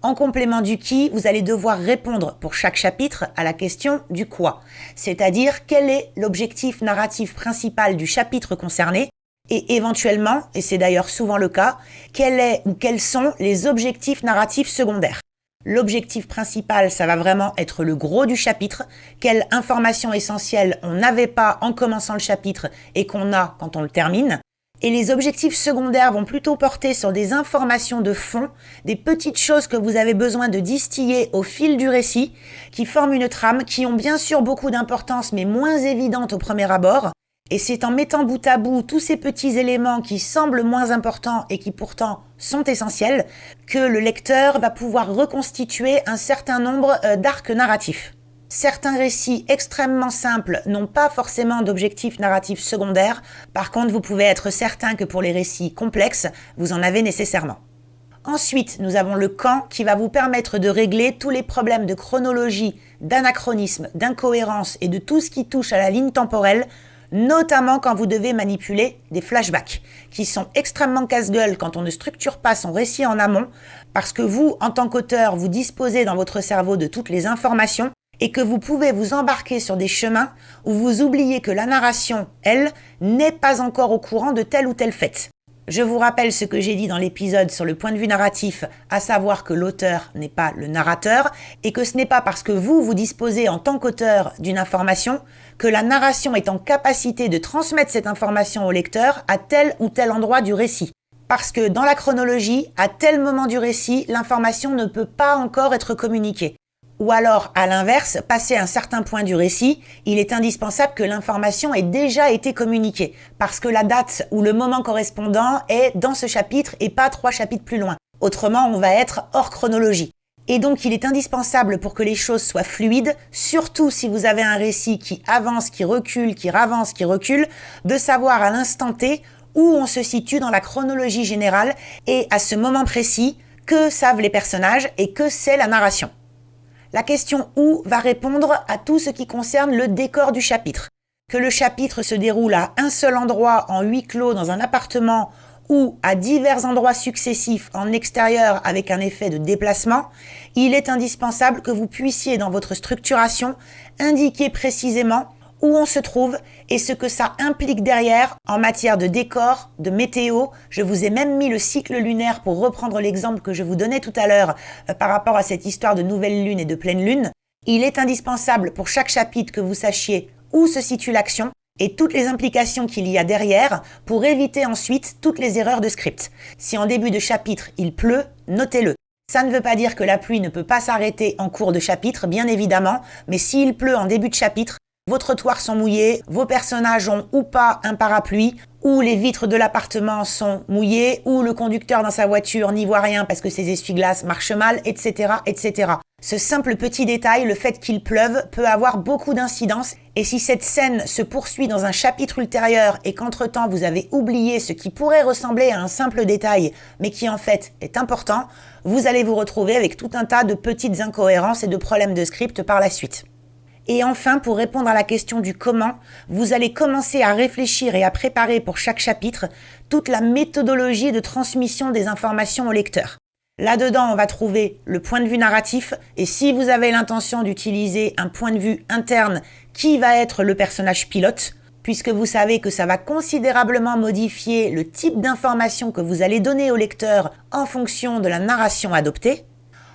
En complément du qui, vous allez devoir répondre pour chaque chapitre à la question du quoi, c'est-à-dire quel est l'objectif narratif principal du chapitre concerné et éventuellement, et c'est d'ailleurs souvent le cas, quel est ou quels sont les objectifs narratifs secondaires. L'objectif principal, ça va vraiment être le gros du chapitre, quelle information essentielle on n'avait pas en commençant le chapitre et qu'on a quand on le termine. Et les objectifs secondaires vont plutôt porter sur des informations de fond, des petites choses que vous avez besoin de distiller au fil du récit, qui forment une trame, qui ont bien sûr beaucoup d'importance mais moins évidentes au premier abord. Et c'est en mettant bout à bout tous ces petits éléments qui semblent moins importants et qui pourtant sont essentiels que le lecteur va pouvoir reconstituer un certain nombre d'arcs narratifs. Certains récits extrêmement simples n'ont pas forcément d'objectifs narratifs secondaires. Par contre, vous pouvez être certain que pour les récits complexes, vous en avez nécessairement. Ensuite, nous avons le quand qui va vous permettre de régler tous les problèmes de chronologie, d'anachronisme, d'incohérence et de tout ce qui touche à la ligne temporelle, notamment quand vous devez manipuler des flashbacks, qui sont extrêmement casse-gueule quand on ne structure pas son récit en amont, parce que vous, en tant qu'auteur, vous disposez dans votre cerveau de toutes les informations, et que vous pouvez vous embarquer sur des chemins où vous oubliez que la narration, elle, n'est pas encore au courant de tel ou tel fait. Je vous rappelle ce que j'ai dit dans l'épisode sur le point de vue narratif, à savoir que l'auteur n'est pas le narrateur, et que ce n'est pas parce que vous disposez en tant qu'auteur d'une information que la narration est en capacité de transmettre cette information au lecteur à tel ou tel endroit du récit. Parce que dans la chronologie, à tel moment du récit, l'information ne peut pas encore être communiquée. Ou alors, à l'inverse, passé un certain point du récit, il est indispensable que l'information ait déjà été communiquée, parce que la date ou le moment correspondant est dans ce chapitre et pas 3 chapitres plus loin. Autrement, on va être hors chronologie. Et donc, il est indispensable pour que les choses soient fluides, surtout si vous avez un récit qui avance, qui recule, qui avance, qui recule, de savoir à l'instant T où on se situe dans la chronologie générale et à ce moment précis, que savent les personnages et que c'est la narration. La question « où » va répondre à tout ce qui concerne le décor du chapitre. Que le chapitre se déroule à un seul endroit en huis clos dans un appartement ou à divers endroits successifs en extérieur avec un effet de déplacement, il est indispensable que vous puissiez dans votre structuration indiquer précisément où on se trouve et ce que ça implique derrière en matière de décor, de météo. Je vous ai même mis le cycle lunaire pour reprendre l'exemple que je vous donnais tout à l'heure par rapport à cette histoire de nouvelle lune et de pleine lune. Il est indispensable pour chaque chapitre que vous sachiez où se situe l'action et toutes les implications qu'il y a derrière pour éviter ensuite toutes les erreurs de script. Si en début de chapitre il pleut, notez-le. Ça ne veut pas dire que la pluie ne peut pas s'arrêter en cours de chapitre, bien évidemment, mais s'il pleut en début de chapitre, vos trottoirs sont mouillés, vos personnages ont ou pas un parapluie, ou les vitres de l'appartement sont mouillées, ou le conducteur dans sa voiture n'y voit rien parce que ses essuie-glaces marchent mal, etc., etc. Ce simple petit détail, le fait qu'il pleuve, peut avoir beaucoup d'incidence, et si cette scène se poursuit dans un chapitre ultérieur et qu'entre-temps vous avez oublié ce qui pourrait ressembler à un simple détail, mais qui en fait est important, vous allez vous retrouver avec tout un tas de petites incohérences et de problèmes de script par la suite. Et enfin, pour répondre à la question du comment, vous allez commencer à réfléchir et à préparer pour chaque chapitre toute la méthodologie de transmission des informations au lecteur. Là-dedans, on va trouver le point de vue narratif, et si vous avez l'intention d'utiliser un point de vue interne, qui va être le personnage pilote, puisque vous savez que ça va considérablement modifier le type d'information que vous allez donner au lecteur en fonction de la narration adoptée.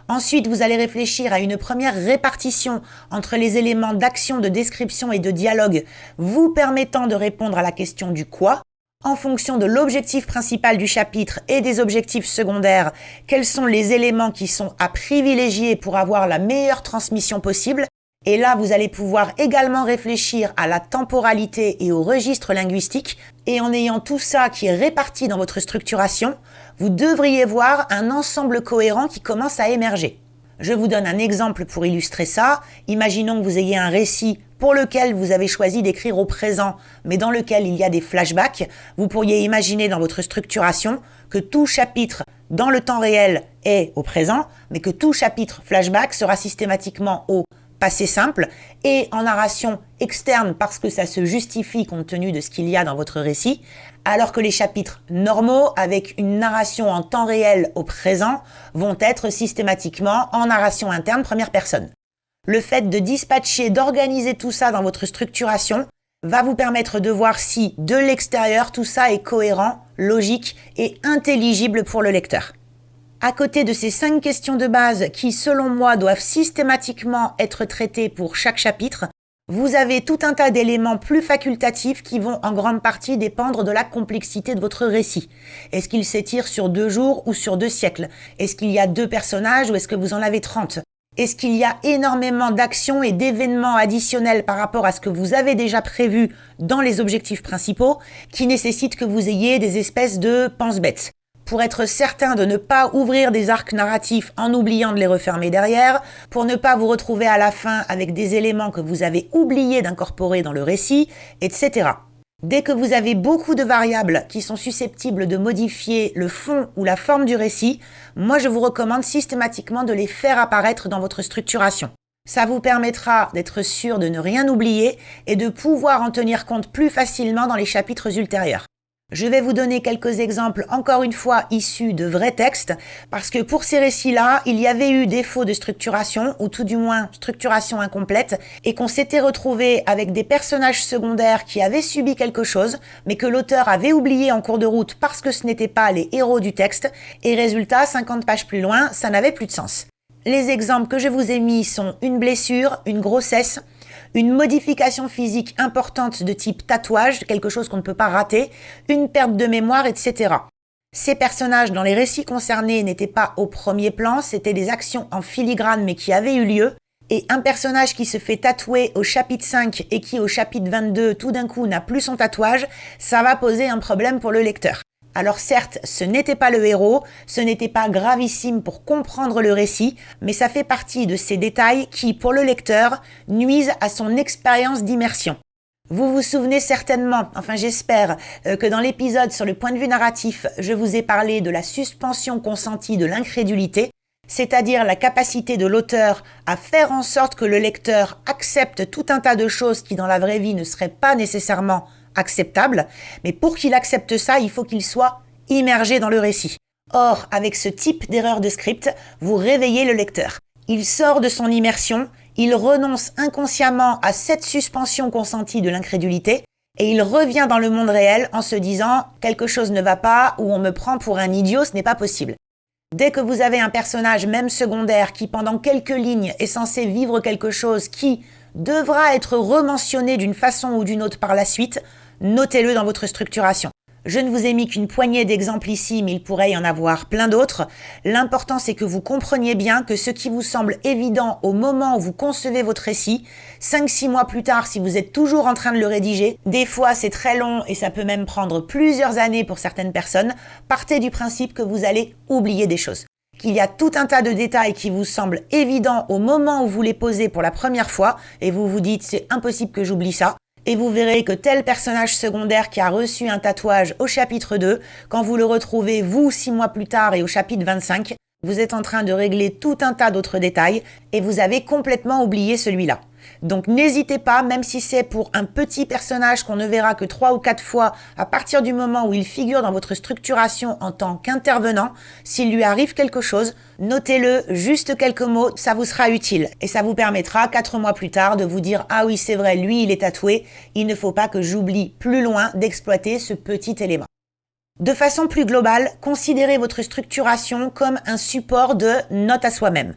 Ensuite, vous allez réfléchir à une première répartition entre les éléments d'action, de description et de dialogue, vous permettant de répondre à la question du quoi. En fonction de l'objectif principal du chapitre et des objectifs secondaires, quels sont les éléments qui sont à privilégier pour avoir la meilleure transmission possible. Et là, vous allez pouvoir également réfléchir à la temporalité et au registre linguistique. Et en ayant tout ça qui est réparti dans votre structuration, vous devriez voir un ensemble cohérent qui commence à émerger. Je vous donne un exemple pour illustrer ça. Imaginons que vous ayez un récit pour lequel vous avez choisi d'écrire au présent, mais dans lequel il y a des flashbacks. Vous pourriez imaginer dans votre structuration que tout chapitre dans le temps réel est au présent, mais que tout chapitre flashback sera systématiquement au passé simple et en narration externe parce que ça se justifie compte tenu de ce qu'il y a dans votre récit, alors que les chapitres normaux avec une narration en temps réel au présent vont être systématiquement en narration interne première personne. Le fait de dispatcher, d'organiser tout ça dans votre structuration va vous permettre de voir si de l'extérieur tout ça est cohérent, logique et intelligible pour le lecteur. À côté de ces 5 questions de base qui, selon moi, doivent systématiquement être traitées pour chaque chapitre, vous avez tout un tas d'éléments plus facultatifs qui vont en grande partie dépendre de la complexité de votre récit. Est-ce qu'il s'étire sur 2 jours ou sur 2 siècles? Est-ce qu'il y a 2 personnages ou est-ce que vous en avez 30? Est-ce qu'il y a énormément d'actions et d'événements additionnels par rapport à ce que vous avez déjà prévu dans les objectifs principaux qui nécessitent que vous ayez des espèces de pense-bêtes? Pour être certain de ne pas ouvrir des arcs narratifs en oubliant de les refermer derrière, pour ne pas vous retrouver à la fin avec des éléments que vous avez oublié d'incorporer dans le récit, etc. Dès que vous avez beaucoup de variables qui sont susceptibles de modifier le fond ou la forme du récit, moi je vous recommande systématiquement de les faire apparaître dans votre structuration. Ça vous permettra d'être sûr de ne rien oublier et de pouvoir en tenir compte plus facilement dans les chapitres ultérieurs. Je vais vous donner quelques exemples, encore une fois, issus de vrais textes, parce que pour ces récits-là, il y avait eu défaut de structuration, ou tout du moins structuration incomplète, et qu'on s'était retrouvé avec des personnages secondaires qui avaient subi quelque chose, mais que l'auteur avait oublié en cours de route parce que ce n'étaient pas les héros du texte, et résultat, 50 pages plus loin, ça n'avait plus de sens. Les exemples que je vous ai mis sont une blessure, une grossesse, une modification physique importante de type tatouage, quelque chose qu'on ne peut pas rater, une perte de mémoire, etc. Ces personnages dans les récits concernés n'étaient pas au premier plan, c'était des actions en filigrane mais qui avaient eu lieu, et un personnage qui se fait tatouer au chapitre 5 et qui au chapitre 22 tout d'un coup n'a plus son tatouage, ça va poser un problème pour le lecteur. Alors certes, ce n'était pas le héros, ce n'était pas gravissime pour comprendre le récit, mais ça fait partie de ces détails qui, pour le lecteur, nuisent à son expérience d'immersion. Vous vous souvenez certainement, enfin j'espère, que dans l'épisode sur le point de vue narratif, je vous ai parlé de la suspension consentie de l'incrédulité, c'est-à-dire la capacité de l'auteur à faire en sorte que le lecteur accepte tout un tas de choses qui dans la vraie vie ne seraient pas nécessairement acceptable, mais pour qu'il accepte ça, il faut qu'il soit immergé dans le récit. Or, avec ce type d'erreur de script, vous réveillez le lecteur. Il sort de son immersion, il renonce inconsciemment à cette suspension consentie de l'incrédulité, et il revient dans le monde réel en se disant « quelque chose ne va pas » ou « on me prend pour un idiot, ce n'est pas possible ». Dès que vous avez un personnage, même secondaire, qui pendant quelques lignes est censé vivre quelque chose qui devra être rementionné d'une façon ou d'une autre par la suite, notez-le dans votre structuration. Je ne vous ai mis qu'une poignée d'exemples ici, mais il pourrait y en avoir plein d'autres. L'important, c'est que vous compreniez bien que ce qui vous semble évident au moment où vous concevez votre récit, 5-6 mois plus tard, si vous êtes toujours en train de le rédiger, des fois c'est très long et ça peut même prendre plusieurs années pour certaines personnes, partez du principe que vous allez oublier des choses. Qu'il y a tout un tas de détails qui vous semblent évidents au moment où vous les posez pour la première fois et vous vous dites c'est impossible que j'oublie ça. Et vous verrez que tel personnage secondaire qui a reçu un tatouage au chapitre 2, quand vous le retrouvez vous 6 mois plus tard et au chapitre 25, vous êtes en train de régler tout un tas d'autres détails et vous avez complètement oublié celui-là. Donc n'hésitez pas, même si c'est pour un petit personnage qu'on ne verra que 3 ou 4 fois, à partir du moment où il figure dans votre structuration en tant qu'intervenant, s'il lui arrive quelque chose, notez-le, juste quelques mots, ça vous sera utile. Et ça vous permettra 4 mois plus tard de vous dire « Ah oui, c'est vrai, lui il est tatoué, il ne faut pas que j'oublie plus loin d'exploiter ce petit élément ». De façon plus globale, considérez votre structuration comme un support de note à soi-même.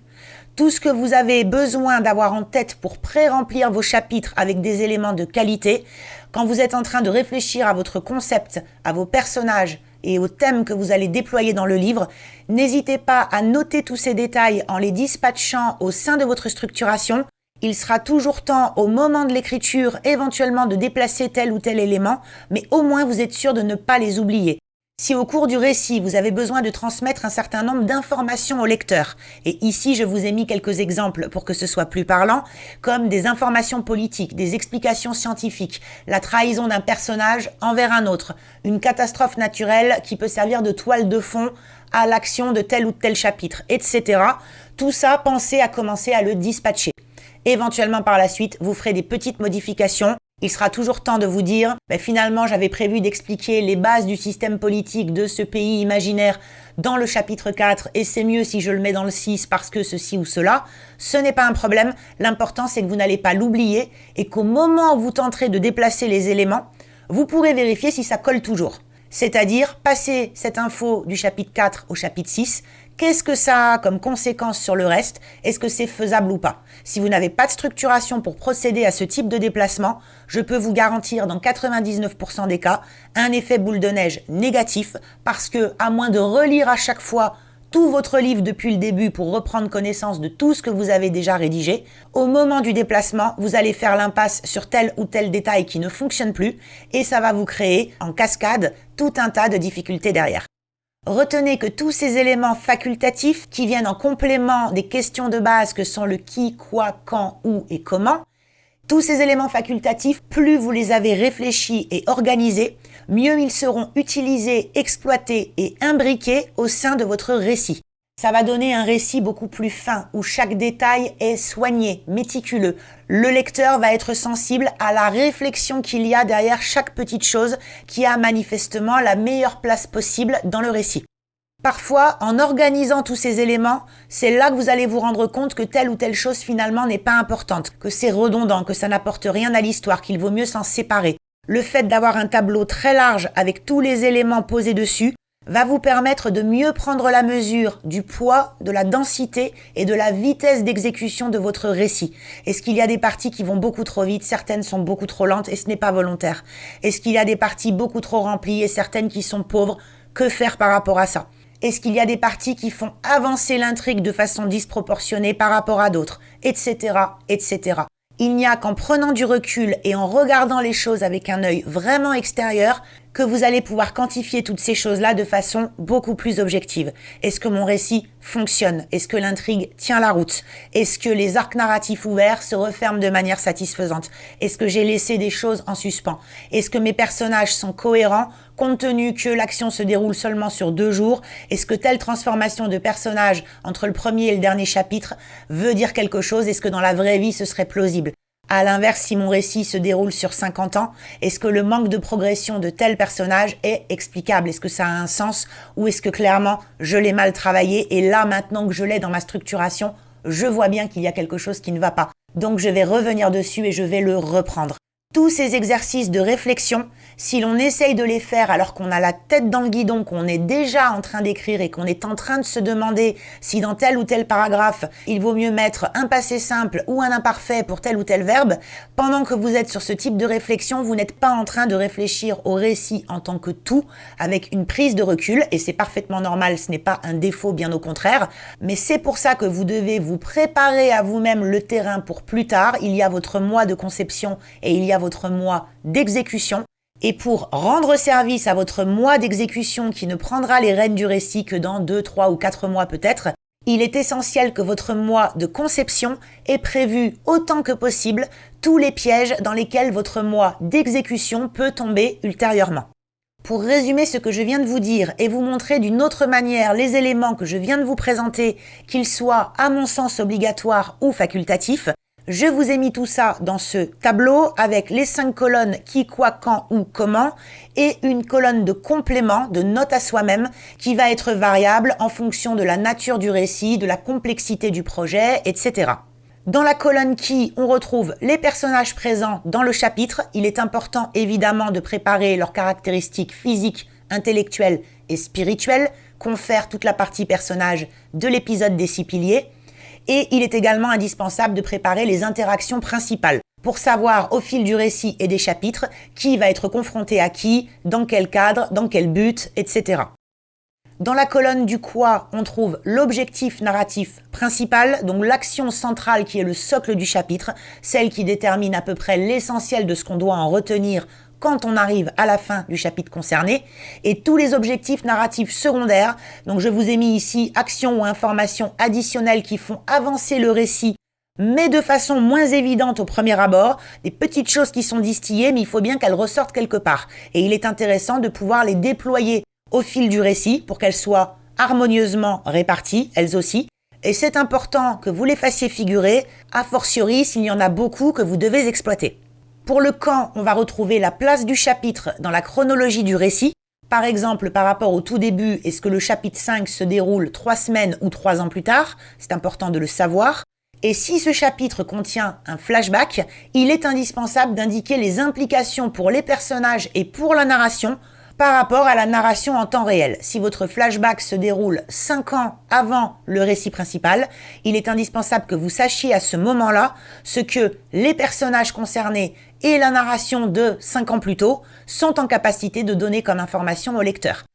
Tout ce que vous avez besoin d'avoir en tête pour pré-remplir vos chapitres avec des éléments de qualité, quand vous êtes en train de réfléchir à votre concept, à vos personnages et aux thèmes que vous allez déployer dans le livre, n'hésitez pas à noter tous ces détails en les dispatchant au sein de votre structuration. Il sera toujours temps, au moment de l'écriture, éventuellement de déplacer tel ou tel élément, mais au moins vous êtes sûr de ne pas les oublier. Si au cours du récit, vous avez besoin de transmettre un certain nombre d'informations au lecteur, et ici je vous ai mis quelques exemples pour que ce soit plus parlant, comme des informations politiques, des explications scientifiques, la trahison d'un personnage envers un autre, une catastrophe naturelle qui peut servir de toile de fond à l'action de tel ou tel chapitre, etc. Tout ça, pensez à commencer à le dispatcher. Éventuellement par la suite, vous ferez des petites modifications. Il sera toujours temps de vous dire, finalement j'avais prévu d'expliquer les bases du système politique de ce pays imaginaire dans le chapitre 4 et c'est mieux si je le mets dans le 6 parce que ceci ou cela. Ce n'est pas un problème, l'important c'est que vous n'allez pas l'oublier et qu'au moment où vous tenterez de déplacer les éléments, vous pourrez vérifier si ça colle toujours. C'est-à-dire passer cette info du chapitre 4 au chapitre 6, qu'est-ce que ça a comme conséquence sur le reste? Est-ce que c'est faisable ou pas? Si vous n'avez pas de structuration pour procéder à ce type de déplacement, je peux vous garantir dans 99% des cas un effet boule de neige négatif parce que, à moins de relire à chaque fois tout votre livre depuis le début pour reprendre connaissance de tout ce que vous avez déjà rédigé, au moment du déplacement, vous allez faire l'impasse sur tel ou tel détail qui ne fonctionne plus et ça va vous créer en cascade tout un tas de difficultés derrière. Retenez que tous ces éléments facultatifs qui viennent en complément des questions de base que sont le qui, quoi, quand, où et comment, tous ces éléments facultatifs, plus vous les avez réfléchis et organisés, mieux ils seront utilisés, exploités et imbriqués au sein de votre récit. Ça va donner un récit beaucoup plus fin, où chaque détail est soigné, méticuleux. Le lecteur va être sensible à la réflexion qu'il y a derrière chaque petite chose qui a manifestement la meilleure place possible dans le récit. Parfois, en organisant tous ces éléments, c'est là que vous allez vous rendre compte que telle ou telle chose finalement n'est pas importante, que c'est redondant, que ça n'apporte rien à l'histoire, qu'il vaut mieux s'en séparer. Le fait d'avoir un tableau très large avec tous les éléments posés dessus va vous permettre de mieux prendre la mesure du poids, de la densité et de la vitesse d'exécution de votre récit. Est-ce qu'il y a des parties qui vont beaucoup trop vite, certaines sont beaucoup trop lentes et ce n'est pas volontaire? Est-ce qu'il y a des parties beaucoup trop remplies et certaines qui sont pauvres? Que faire par rapport à ça? Est-ce qu'il y a des parties qui font avancer l'intrigue de façon disproportionnée par rapport à d'autres, etc., etc. Il n'y a qu'en prenant du recul et en regardant les choses avec un œil vraiment extérieur que vous allez pouvoir quantifier toutes ces choses-là de façon beaucoup plus objective. Est-ce que mon récit fonctionne? Est-ce que l'intrigue tient la route? Est-ce que les arcs narratifs ouverts se referment de manière satisfaisante? Est-ce que j'ai laissé des choses en suspens? Est-ce que mes personnages sont cohérents compte tenu que l'action se déroule seulement sur 2 jours? Est-ce que telle transformation de personnage entre le premier et le dernier chapitre veut dire quelque chose? Est-ce que dans la vraie vie ce serait plausible? À l'inverse, si mon récit se déroule sur 50 ans, est-ce que le manque de progression de tel personnage est explicable? Est-ce que ça a un sens? Ou est-ce que clairement, je l'ai mal travaillé et là, maintenant que je l'ai dans ma structuration, je vois bien qu'il y a quelque chose qui ne va pas. Donc je vais revenir dessus et je vais le reprendre. Tous ces exercices de réflexion, si l'on essaye de les faire alors qu'on a la tête dans le guidon, qu'on est déjà en train d'écrire et qu'on est en train de se demander si dans tel ou tel paragraphe, il vaut mieux mettre un passé simple ou un imparfait pour tel ou tel verbe, pendant que vous êtes sur ce type de réflexion, vous n'êtes pas en train de réfléchir au récit en tant que tout, avec une prise de recul, et c'est parfaitement normal, ce n'est pas un défaut, bien au contraire, mais c'est pour ça que vous devez vous préparer à vous-même le terrain pour plus tard. Il y a votre mois de conception et il y a votre mois d'exécution. Et pour rendre service à votre mois d'exécution qui ne prendra les rênes du récit que dans 2, 3 ou 4 mois peut-être, il est essentiel que votre mois de conception ait prévu autant que possible tous les pièges dans lesquels votre mois d'exécution peut tomber ultérieurement. Pour résumer ce que je viens de vous dire et vous montrer d'une autre manière les éléments que je viens de vous présenter, qu'ils soient à mon sens obligatoires ou facultatifs, je vous ai mis tout ça dans ce tableau avec les 5 colonnes qui, quoi, quand, où, comment et une colonne de complément, de notes à soi-même qui va être variable en fonction de la nature du récit, de la complexité du projet, etc. Dans la colonne qui, on retrouve les personnages présents dans le chapitre. Il est important évidemment de préparer leurs caractéristiques physiques, intellectuel et spirituel, confère toute la partie personnage de l'épisode des 6 piliers. Et il est également indispensable de préparer les interactions principales pour savoir au fil du récit et des chapitres qui va être confronté à qui, dans quel cadre, dans quel but, etc. Dans la colonne du quoi, on trouve l'objectif narratif principal, donc l'action centrale qui est le socle du chapitre, celle qui détermine à peu près l'essentiel de ce qu'on doit en retenir quand on arrive à la fin du chapitre concerné, et tous les objectifs narratifs secondaires. Donc je vous ai mis ici actions ou informations additionnelles qui font avancer le récit, mais de façon moins évidente au premier abord, des petites choses qui sont distillées, mais il faut bien qu'elles ressortent quelque part. Et il est intéressant de pouvoir les déployer au fil du récit pour qu'elles soient harmonieusement réparties, elles aussi. Et c'est important que vous les fassiez figurer, a fortiori s'il y en a beaucoup que vous devez exploiter. Pour le quand, on va retrouver la place du chapitre dans la chronologie du récit. Par exemple, par rapport au tout début, est-ce que le chapitre 5 se déroule 3 semaines ou 3 ans plus tard? C'est important de le savoir. Et si ce chapitre contient un flashback, il est indispensable d'indiquer les implications pour les personnages et pour la narration par rapport à la narration en temps réel. Si votre flashback se déroule 5 ans avant le récit principal, il est indispensable que vous sachiez à ce moment-là ce que les personnages concernés et la narration de 5 ans plus tôt sont en capacité de donner comme information au lecteur.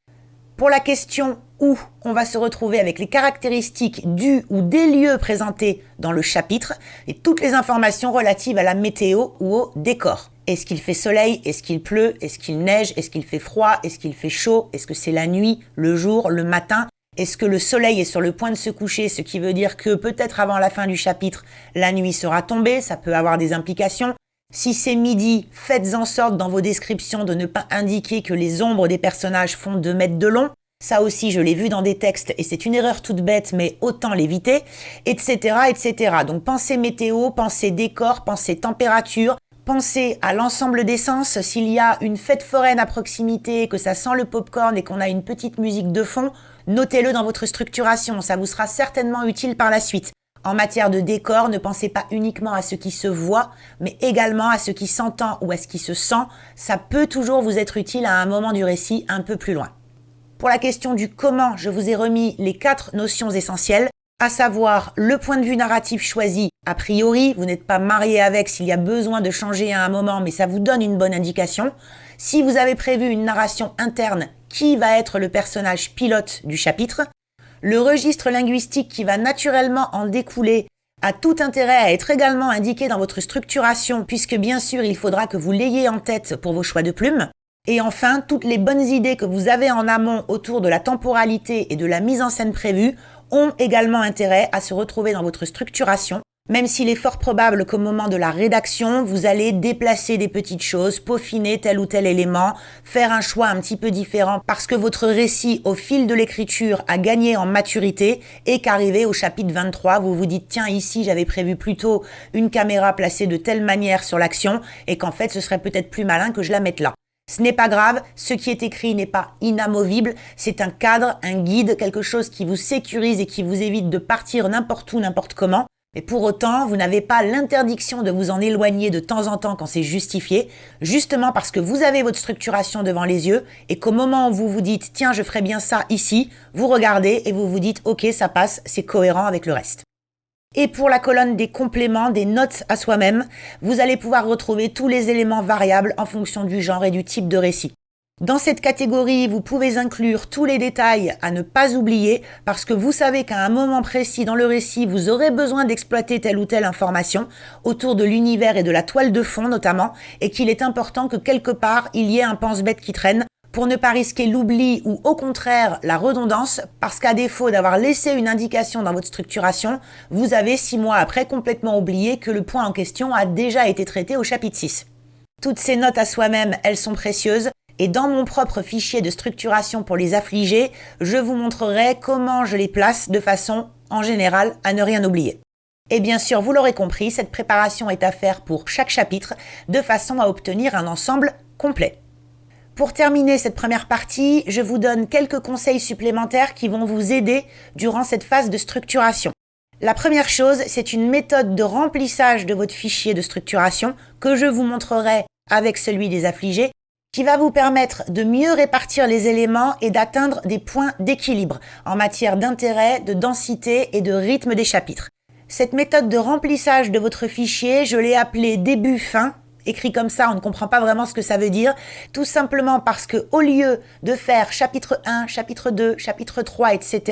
Pour la question où, on va se retrouver avec les caractéristiques du ou des lieux présentés dans le chapitre et toutes les informations relatives à la météo ou au décor. Est-ce qu'il fait soleil? Est-ce qu'il pleut? Est-ce qu'il neige? Est-ce qu'il fait froid? Est-ce qu'il fait chaud? Est-ce que c'est la nuit, le jour, le matin? Est-ce que le soleil est sur le point de se coucher, ce qui veut dire que peut-être avant la fin du chapitre, la nuit sera tombée, ça peut avoir des implications. Si c'est midi, faites en sorte dans vos descriptions de ne pas indiquer que les ombres des personnages font 2 mètres de long. Ça aussi, je l'ai vu dans des textes et c'est une erreur toute bête, mais autant l'éviter, etc., etc. Donc pensez météo, pensez décor, pensez température, pensez à l'ensemble des sens. S'il y a une fête foraine à proximité, que ça sent le popcorn et qu'on a une petite musique de fond, notez-le dans votre structuration, ça vous sera certainement utile par la suite. En matière de décor, ne pensez pas uniquement à ce qui se voit, mais également à ce qui s'entend ou à ce qui se sent. Ça peut toujours vous être utile à un moment du récit un peu plus loin. Pour la question du comment, je vous ai remis les 4 notions essentielles, à savoir le point de vue narratif choisi a priori, vous n'êtes pas marié avec s'il y a besoin de changer à un moment, mais ça vous donne une bonne indication. Si vous avez prévu une narration interne, qui va être le personnage pilote du chapitre? Le registre linguistique qui va naturellement en découler a tout intérêt à être également indiqué dans votre structuration, puisque bien sûr, il faudra que vous l'ayez en tête pour vos choix de plumes. Et enfin, toutes les bonnes idées que vous avez en amont autour de la temporalité et de la mise en scène prévue ont également intérêt à se retrouver dans votre structuration, même s'il est fort probable qu'au moment de la rédaction, vous allez déplacer des petites choses, peaufiner tel ou tel élément, faire un choix un petit peu différent parce que votre récit au fil de l'écriture a gagné en maturité et qu'arrivé au chapitre 23, vous vous dites tiens ici j'avais prévu plutôt une caméra placée de telle manière sur l'action et qu'en fait ce serait peut-être plus malin que je la mette là. Ce n'est pas grave, ce qui est écrit n'est pas inamovible, c'est un cadre, un guide, quelque chose qui vous sécurise et qui vous évite de partir n'importe où, n'importe comment. Mais pour autant, vous n'avez pas l'interdiction de vous en éloigner de temps en temps quand c'est justifié, justement parce que vous avez votre structuration devant les yeux et qu'au moment où vous vous dites « tiens, je ferais bien ça ici », vous regardez et vous vous dites « ok, ça passe, c'est cohérent avec le reste ». Et pour la colonne des compléments, des notes à soi-même, vous allez pouvoir retrouver tous les éléments variables en fonction du genre et du type de récit. Dans cette catégorie, vous pouvez inclure tous les détails à ne pas oublier parce que vous savez qu'à un moment précis dans le récit, vous aurez besoin d'exploiter telle ou telle information autour de l'univers et de la toile de fond notamment et qu'il est important que quelque part, il y ait un pense-bête qui traîne pour ne pas risquer l'oubli ou au contraire la redondance parce qu'à défaut d'avoir laissé une indication dans votre structuration, vous avez 6 mois après complètement oublié que le point en question a déjà été traité au chapitre 6. Toutes ces notes à soi-même, elles sont précieuses. Et dans mon propre fichier de structuration pour les affligés, je vous montrerai comment je les place de façon, en général, à ne rien oublier. Et bien sûr, vous l'aurez compris, cette préparation est à faire pour chaque chapitre, de façon à obtenir un ensemble complet. Pour terminer cette première partie, je vous donne quelques conseils supplémentaires qui vont vous aider durant cette phase de structuration. La première chose, c'est une méthode de remplissage de votre fichier de structuration que je vous montrerai avec celui des affligés, qui va vous permettre de mieux répartir les éléments et d'atteindre des points d'équilibre en matière d'intérêt, de densité et de rythme des chapitres. Cette méthode de remplissage de votre fichier, je l'ai appelée début-fin. Écrit comme ça, on ne comprend pas vraiment ce que ça veut dire, tout simplement parce que au lieu de faire chapitre 1, chapitre 2, chapitre 3, etc.,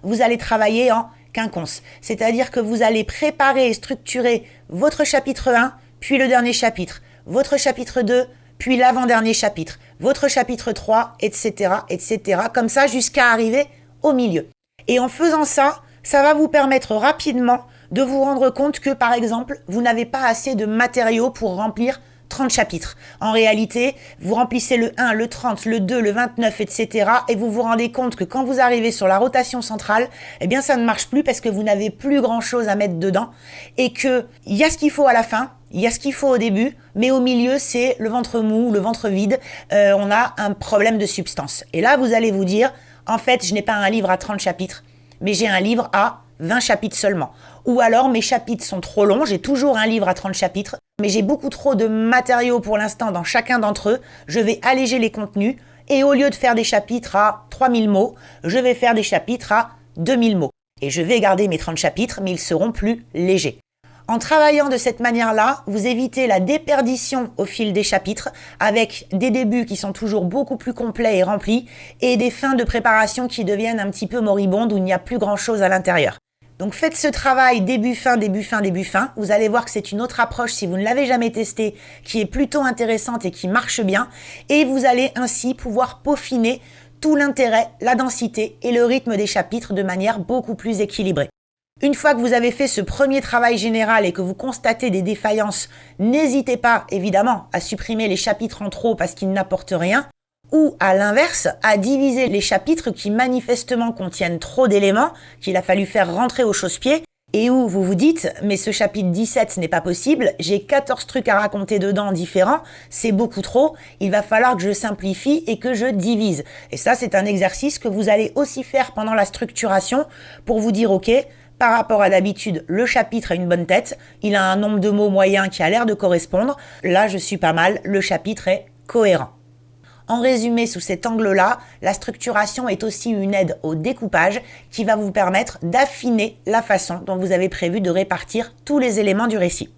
vous allez travailler en quinconce. C'est-à-dire que vous allez préparer et structurer votre chapitre 1, puis le dernier chapitre, votre chapitre 2, puis l'avant-dernier chapitre, votre chapitre 3, etc., etc., comme ça jusqu'à arriver au milieu. Et en faisant ça, ça va vous permettre rapidement de vous rendre compte que, par exemple, vous n'avez pas assez de matériaux pour remplir 30 chapitres. En réalité, vous remplissez le 1, le 30, le 2, le 29, etc. et vous vous rendez compte que quand vous arrivez sur la rotation centrale, eh bien ça ne marche plus parce que vous n'avez plus grand-chose à mettre dedans et qu'il y a ce qu'il faut à la fin, il y a ce qu'il faut au début, mais au milieu, c'est le ventre mou, le ventre vide. On a un problème de substance. Et là, vous allez vous dire, en fait, je n'ai pas un livre à 30 chapitres, mais j'ai un livre à 20 chapitres seulement. Ou alors mes chapitres sont trop longs, j'ai toujours un livre à 30 chapitres, mais j'ai beaucoup trop de matériaux pour l'instant dans chacun d'entre eux, je vais alléger les contenus, et au lieu de faire des chapitres à 3000 mots, je vais faire des chapitres à 2000 mots. Et je vais garder mes 30 chapitres, mais ils seront plus légers. En travaillant de cette manière-là, vous évitez la déperdition au fil des chapitres avec des débuts qui sont toujours beaucoup plus complets et remplis et des fins de préparation qui deviennent un petit peu moribondes où il n'y a plus grand-chose à l'intérieur. Donc faites ce travail début-fin, début-fin, début-fin. Vous allez voir que c'est une autre approche si vous ne l'avez jamais testée qui est plutôt intéressante et qui marche bien. Et vous allez ainsi pouvoir peaufiner tout l'intérêt, la densité et le rythme des chapitres de manière beaucoup plus équilibrée. Une fois que vous avez fait ce premier travail général et que vous constatez des défaillances, n'hésitez pas évidemment à supprimer les chapitres en trop parce qu'ils n'apportent rien ou à l'inverse, à diviser les chapitres qui manifestement contiennent trop d'éléments qu'il a fallu faire rentrer au chausse-pied et où vous vous dites « mais ce chapitre 17 ce n'est pas possible, j'ai 14 trucs à raconter dedans différents, c'est beaucoup trop, il va falloir que je simplifie et que je divise ». Et ça c'est un exercice que vous allez aussi faire pendant la structuration pour vous dire « ok, par rapport à d'habitude, le chapitre a une bonne tête, il a un nombre de mots moyen qui a l'air de correspondre, là je suis pas mal, le chapitre est cohérent ». En résumé, sous cet angle-là, la structuration est aussi une aide au découpage qui va vous permettre d'affiner la façon dont vous avez prévu de répartir tous les éléments du récit.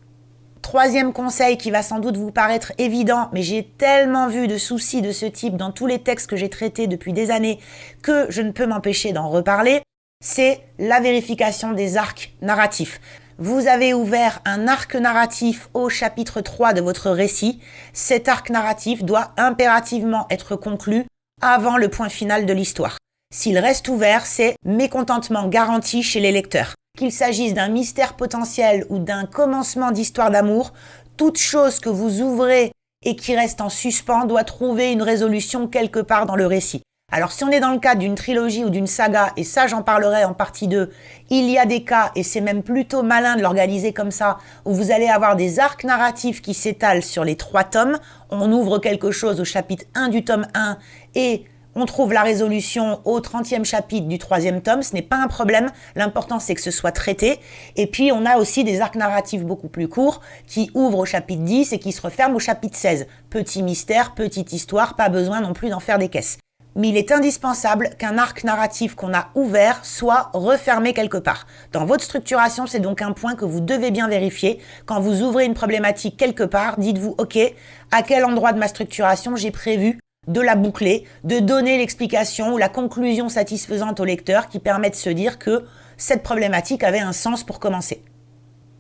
Troisième conseil qui va sans doute vous paraître évident, mais j'ai tellement vu de soucis de ce type dans tous les textes que j'ai traités depuis des années que je ne peux m'empêcher d'en reparler, c'est la vérification des arcs narratifs. Vous avez ouvert un arc narratif au chapitre 3 de votre récit. Cet arc narratif doit impérativement être conclu avant le point final de l'histoire. S'il reste ouvert, c'est mécontentement garanti chez les lecteurs. Qu'il s'agisse d'un mystère potentiel ou d'un commencement d'histoire d'amour, toute chose que vous ouvrez et qui reste en suspens doit trouver une résolution quelque part dans le récit. Alors si on est dans le cadre d'une trilogie ou d'une saga, et ça j'en parlerai en partie 2, il y a des cas, et c'est même plutôt malin de l'organiser comme ça, où vous allez avoir des arcs narratifs qui s'étalent sur les 3 tomes, on ouvre quelque chose au chapitre 1 du tome 1, et on trouve la résolution au 30e chapitre du 3e tome, ce n'est pas un problème, l'important c'est que ce soit traité, et puis on a aussi des arcs narratifs beaucoup plus courts, qui ouvrent au chapitre 10 et qui se referment au chapitre 16. Petit mystère, petite histoire, pas besoin non plus d'en faire des caisses. Mais il est indispensable qu'un arc narratif qu'on a ouvert soit refermé quelque part. Dans votre structuration, c'est donc un point que vous devez bien vérifier. Quand vous ouvrez une problématique quelque part, dites-vous « Ok, à quel endroit de ma structuration j'ai prévu de la boucler, de donner l'explication ou la conclusion satisfaisante au lecteur qui permet de se dire que cette problématique avait un sens pour commencer ».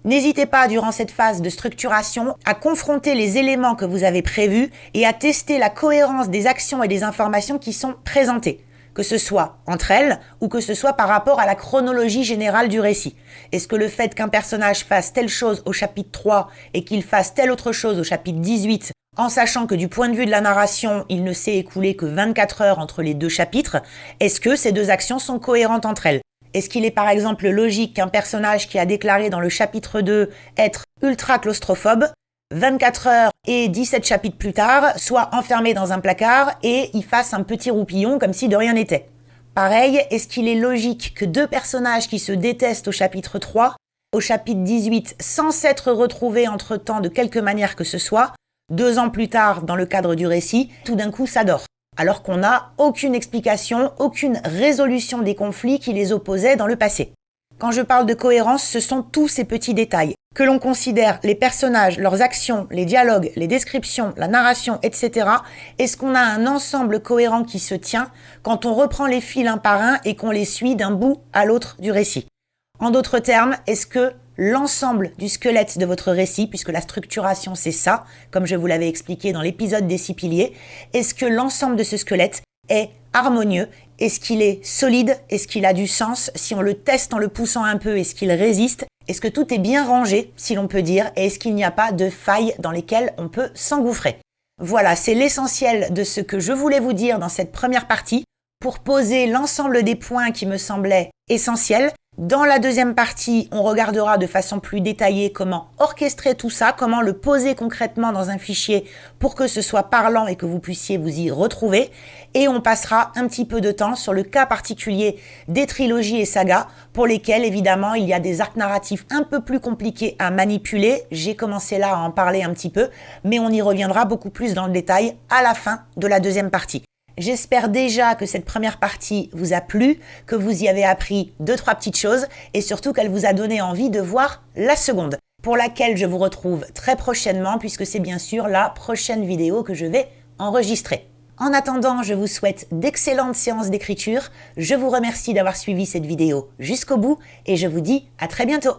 N'hésitez pas, durant cette phase de structuration, à confronter les éléments que vous avez prévus et à tester la cohérence des actions et des informations qui sont présentées, que ce soit entre elles ou que ce soit par rapport à la chronologie générale du récit. Est-ce que le fait qu'un personnage fasse telle chose au chapitre 3 et qu'il fasse telle autre chose au chapitre 18, en sachant que du point de vue de la narration, il ne s'est écoulé que 24 heures entre les 2 chapitres, est-ce que ces 2 actions sont cohérentes entre elles ? Est-ce qu'il est par exemple logique qu'un personnage qui a déclaré dans le chapitre 2 être ultra claustrophobe, 24 heures et 17 chapitres plus tard, soit enfermé dans un placard et il fasse un petit roupillon comme si de rien n'était? Pareil, est-ce qu'il est logique que 2 personnages qui se détestent au chapitre 3, au chapitre 18, sans s'être retrouvés entre-temps de quelque manière que ce soit, 2 ans plus tard, dans le cadre du récit, tout d'un coup ça dort. Alors qu'on n'a aucune explication, aucune résolution des conflits qui les opposaient dans le passé. Quand je parle de cohérence, ce sont tous ces petits détails. Que l'on considère les personnages, leurs actions, les dialogues, les descriptions, la narration, etc. Est-ce qu'on a un ensemble cohérent qui se tient quand on reprend les fils un par un et qu'on les suit d'un bout à l'autre du récit? En d'autres termes, est-ce que l'ensemble du squelette de votre récit, puisque la structuration c'est ça, comme je vous l'avais expliqué dans l'épisode des 6 piliers, est-ce que l'ensemble de ce squelette est harmonieux? Est-ce qu'il est solide? Est-ce qu'il a du sens? Si on le teste en le poussant un peu, est-ce qu'il résiste? Est-ce que tout est bien rangé, si l'on peut dire? Et est-ce qu'il n'y a pas de failles dans lesquelles on peut s'engouffrer? Voilà, c'est l'essentiel de ce que je voulais vous dire dans cette première partie pour poser l'ensemble des points qui me semblaient essentiels. Dans la deuxième partie, on regardera de façon plus détaillée comment orchestrer tout ça, comment le poser concrètement dans un fichier pour que ce soit parlant et que vous puissiez vous y retrouver. Et on passera un petit peu de temps sur le cas particulier des trilogies et sagas pour lesquelles, évidemment, il y a des arcs narratifs un peu plus compliqués à manipuler. J'ai commencé là à en parler un petit peu, mais on y reviendra beaucoup plus dans le détail à la fin de la deuxième partie. J'espère déjà que cette première partie vous a plu, que vous y avez appris 2-3 petites choses et surtout qu'elle vous a donné envie de voir la seconde, pour laquelle je vous retrouve très prochainement puisque c'est bien sûr la prochaine vidéo que je vais enregistrer. En attendant, je vous souhaite d'excellentes séances d'écriture. Je vous remercie d'avoir suivi cette vidéo jusqu'au bout et je vous dis à très bientôt.